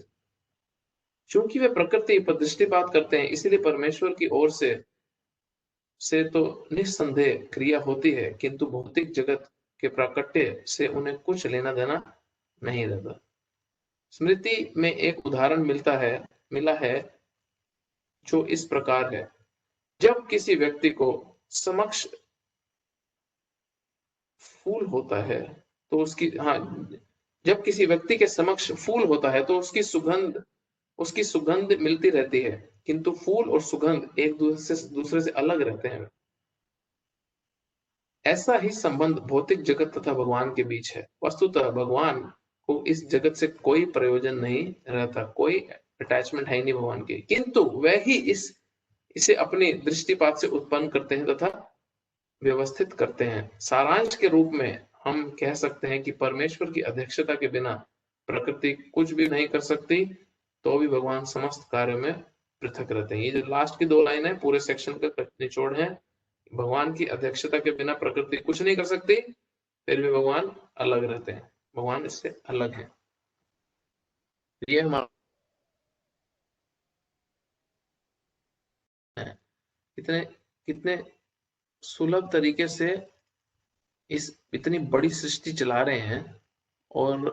क्योंकि वे प्रकृति पर दृष्टिपात करते हैं, इसलिए परमेश्वर की ओर से तो निस्संदेह क्रिया होती है, किंतु भौतिक जगत के प्राकट्य से उन्हें कुछ लेना देना नहीं रहता। स्मृति में एक उदाहरण मिला है जो इस प्रकार है। जब किसी व्यक्ति को समक्ष फूल होता है तो जब किसी व्यक्ति के समक्ष फूल होता है तो उसकी सुगंध मिलती रहती है, किंतु फूल और सुगंध एक दूसरे से अलग रहते हैं। ऐसा ही संबंध भौतिक जगत तथा भगवान के बीच है। वस्तुतः भगवान को इस जगत से कोई प्रयोजन नहीं रहता, कोई अटैचमेंट है नहीं भगवान के, किंतु वह ही इसे अपनी दृष्टिपात से उत्पन्न करते हैं तथा व्यवस्थित करते हैं। सारांश के रूप में हम कह सकते हैं कि परमेश्वर की अध्यक्षता के बिना प्रकृति कुछ भी नहीं कर सकती, तो भी भगवान समस्त कार्यों में पृथक रहते हैं। ये जो लास्ट की 2 लाइन है पूरे सेक्शन का निचोड़ है। भगवान की अध्यक्षता के बिना प्रकृति कुछ नहीं कर सकती, फिर भी भगवान अलग रहते हैं, भगवान इससे अलग है। ये हमारा कितने सुलभ तरीके से इस इतनी बड़ी सृष्टि चला रहे हैं और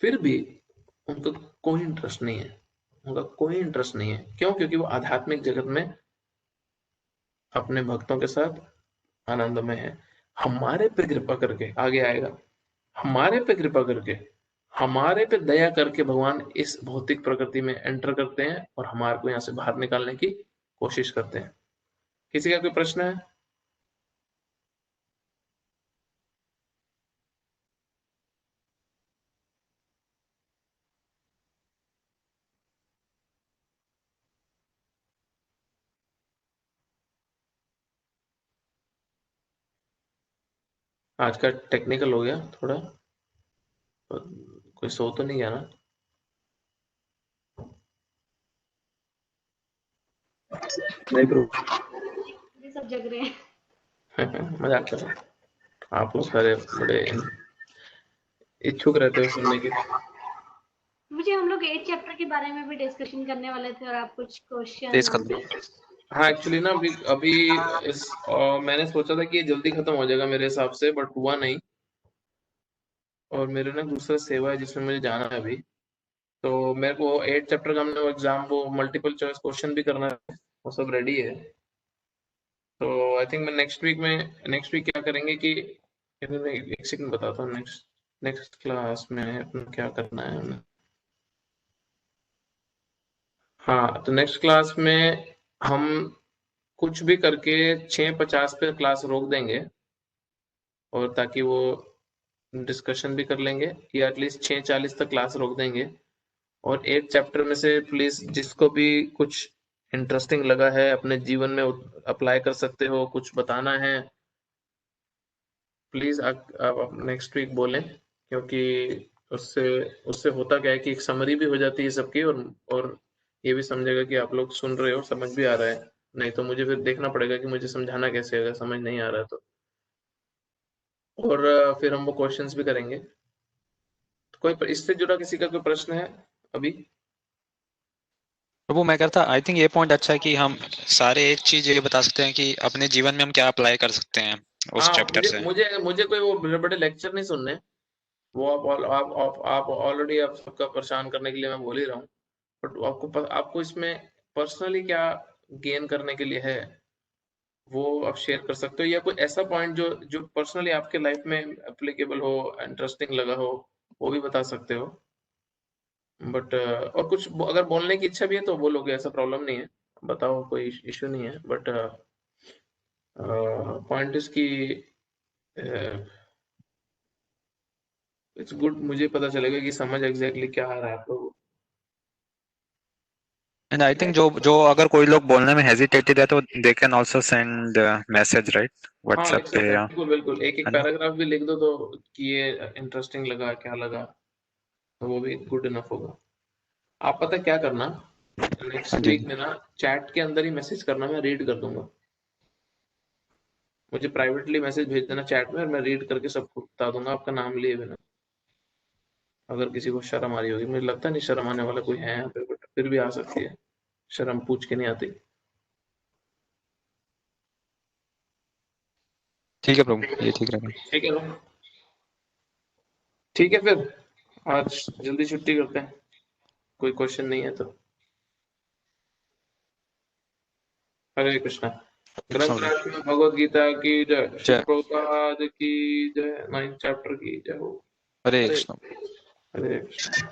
फिर भी उनका कोई इंटरेस्ट नहीं है। क्यों? क्योंकि वो आध्यात्मिक जगत में अपने भक्तों के साथ आनंदमय है। हमारे पे कृपा करके, आगे आएगा, हमारे पे कृपा करके, हमारे पे दया करके भगवान इस भौतिक प्रकृति में एंटर करते हैं और हमारे को यहाँ से बाहर निकालने की कोशिश करते हैं। किसी का कोई प्रश्न है? आज का टेक्निकल हो गया थोड़ा, कोई सो तो नहीं गया ना?
नहीं ब्रो,
ये सब जग रहे हैं।
मजाक कर रहा हूं। आप लोग सारे बड़े इच्छुक रहते हो सुनने की।
मुझे हम लोग 8 चैप्टर के बारे में भी डिस्कशन करने वाले थे और आप कुछ
तेज कर दो।
क्वेश्चन।
हाँ, एक्चुअली ना अभी मैंने सोचा था कि ये जल्दी खत्म हो जाएगा मेरे हिसाब से, बट हुआ नहीं। और मेरे ना दूसरा सेवा है जिसमें मुझे जाना है अभी, तो मेरे को 8 चैप्टर का हमने एग्जाम वो मल्टीपल चॉइस क्वेश्चन भी करना है, वो सब रेडी है। तो आई थिंक मैं नेक्स्ट वीक क्या करेंगे कि एक सेकंड बताता हूँ। नेक्स्ट क्लास में अपना क्या करना है हमें। हाँ, तो नेक्स्ट क्लास में हम कुछ भी करके 6:50 पे क्लास रोक देंगे, और ताकि वो डिस्कशन भी कर लेंगे, या एटलीस्ट 6:40 तक क्लास रोक देंगे। और एक चैप्टर में से प्लीज जिसको भी कुछ इंटरेस्टिंग लगा है अपने जीवन में अप्लाई कर सकते हो, कुछ बताना है, प्लीज आप नेक्स्ट वीक बोलें, क्योंकि उससे उससे होता क्या है कि एक समरी भी हो जाती है सबकी, और ये भी समझेगा कि आप लोग सुन रहे हो, समझ भी आ रहा है। नहीं तो मुझे फिर देखना पड़ेगा कि मुझे समझाना कैसे है, अगर समझ नहीं आ रहा तो। और फिर हम वो क्वेश्चंस भी करेंगे। तो कोई इससे जुड़ा किसी का कोई प्रश्न है अभी?
प्रभु मैं कहता आई थिंक ये पॉइंट अच्छा है कि हम सारे एक चीज ये बता सकते हैं कि अपने जीवन में हम क्या अप्लाई कर सकते हैं उस
हाँ,
चैप्टर
मुझे
से।
मुझे मुझे कोई वो बड़े बड़े लेक्चर नहीं सुनने। वो आप ऑलरेडी आप सबका परेशान करने के लिए मैं बोल ही रहा हूँ। बट आपको इसमें पर्सनली क्या गेन करने के लिए है, वो आप शेयर कर सकते हो, या कोई ऐसा पॉइंट जो जो पर्सनली आपके लाइफ में एप्लीकेबल हो, इंटरेस्टिंग लगा हो, वो भी बता सकते हो। बट और कुछ अगर बोलने की इच्छा भी है तो बोलोगे, ऐसा प्रॉब्लम नहीं है, बताओ, कोई इश्यू नहीं है। बट पॉइंट इज की इट्स गुड, मुझे पता चलेगा कि समझ एग्जैक्टली क्या आ रहा है आप लोगों को।
एंड आई थिंक जो जो अगर कोई लोग बोलने में हेजिटेटेड है तो they can also send message right
हाँ,
व्हाट्सएप
लिख
पे
सकते हैं,
या
बिल्कुल बिल्कुल, एक एक
है ना।
पैराग्राफ भी लिख दो तो कि ये इंटरेस्टिंग लगा, क्या लगा, तो वो भी गुड इनफ होगा। आप पता क्या करना,
हाँ
नेक्स्ट
जी।
वीक में ना चैट के अंदर ही मैसेज करना, मैं रीड कर दूंगा। मुझे प्राइवेटली मैसेज भेज देना चैट में, और मैं रीड करके सबको बता दूंगा आपका नाम लिए बिना। अगर किसी को शर्म आ रही होगी, मुझे लगता नहीं शर्म आने वाला कोई है यहाँ पे, बट फिर भी आ सकती है, शर्म पूछ के नहीं आती।
ठीक है प्रभु ये ठीक रहेगा।
ठीक है ना? ठीक है फिर, आज जल्दी छुट्टी करते हैं, कोई क्वेश्चन नहीं है तो। हरे कृष्णा। ग्रंथराज में भगवद गीता की जय, श्री
जय
प्रभुपाद की जय, 9th चैप्टर की जय हो।
हरे
हरे
कृष्ण।
हरे कृष्ण।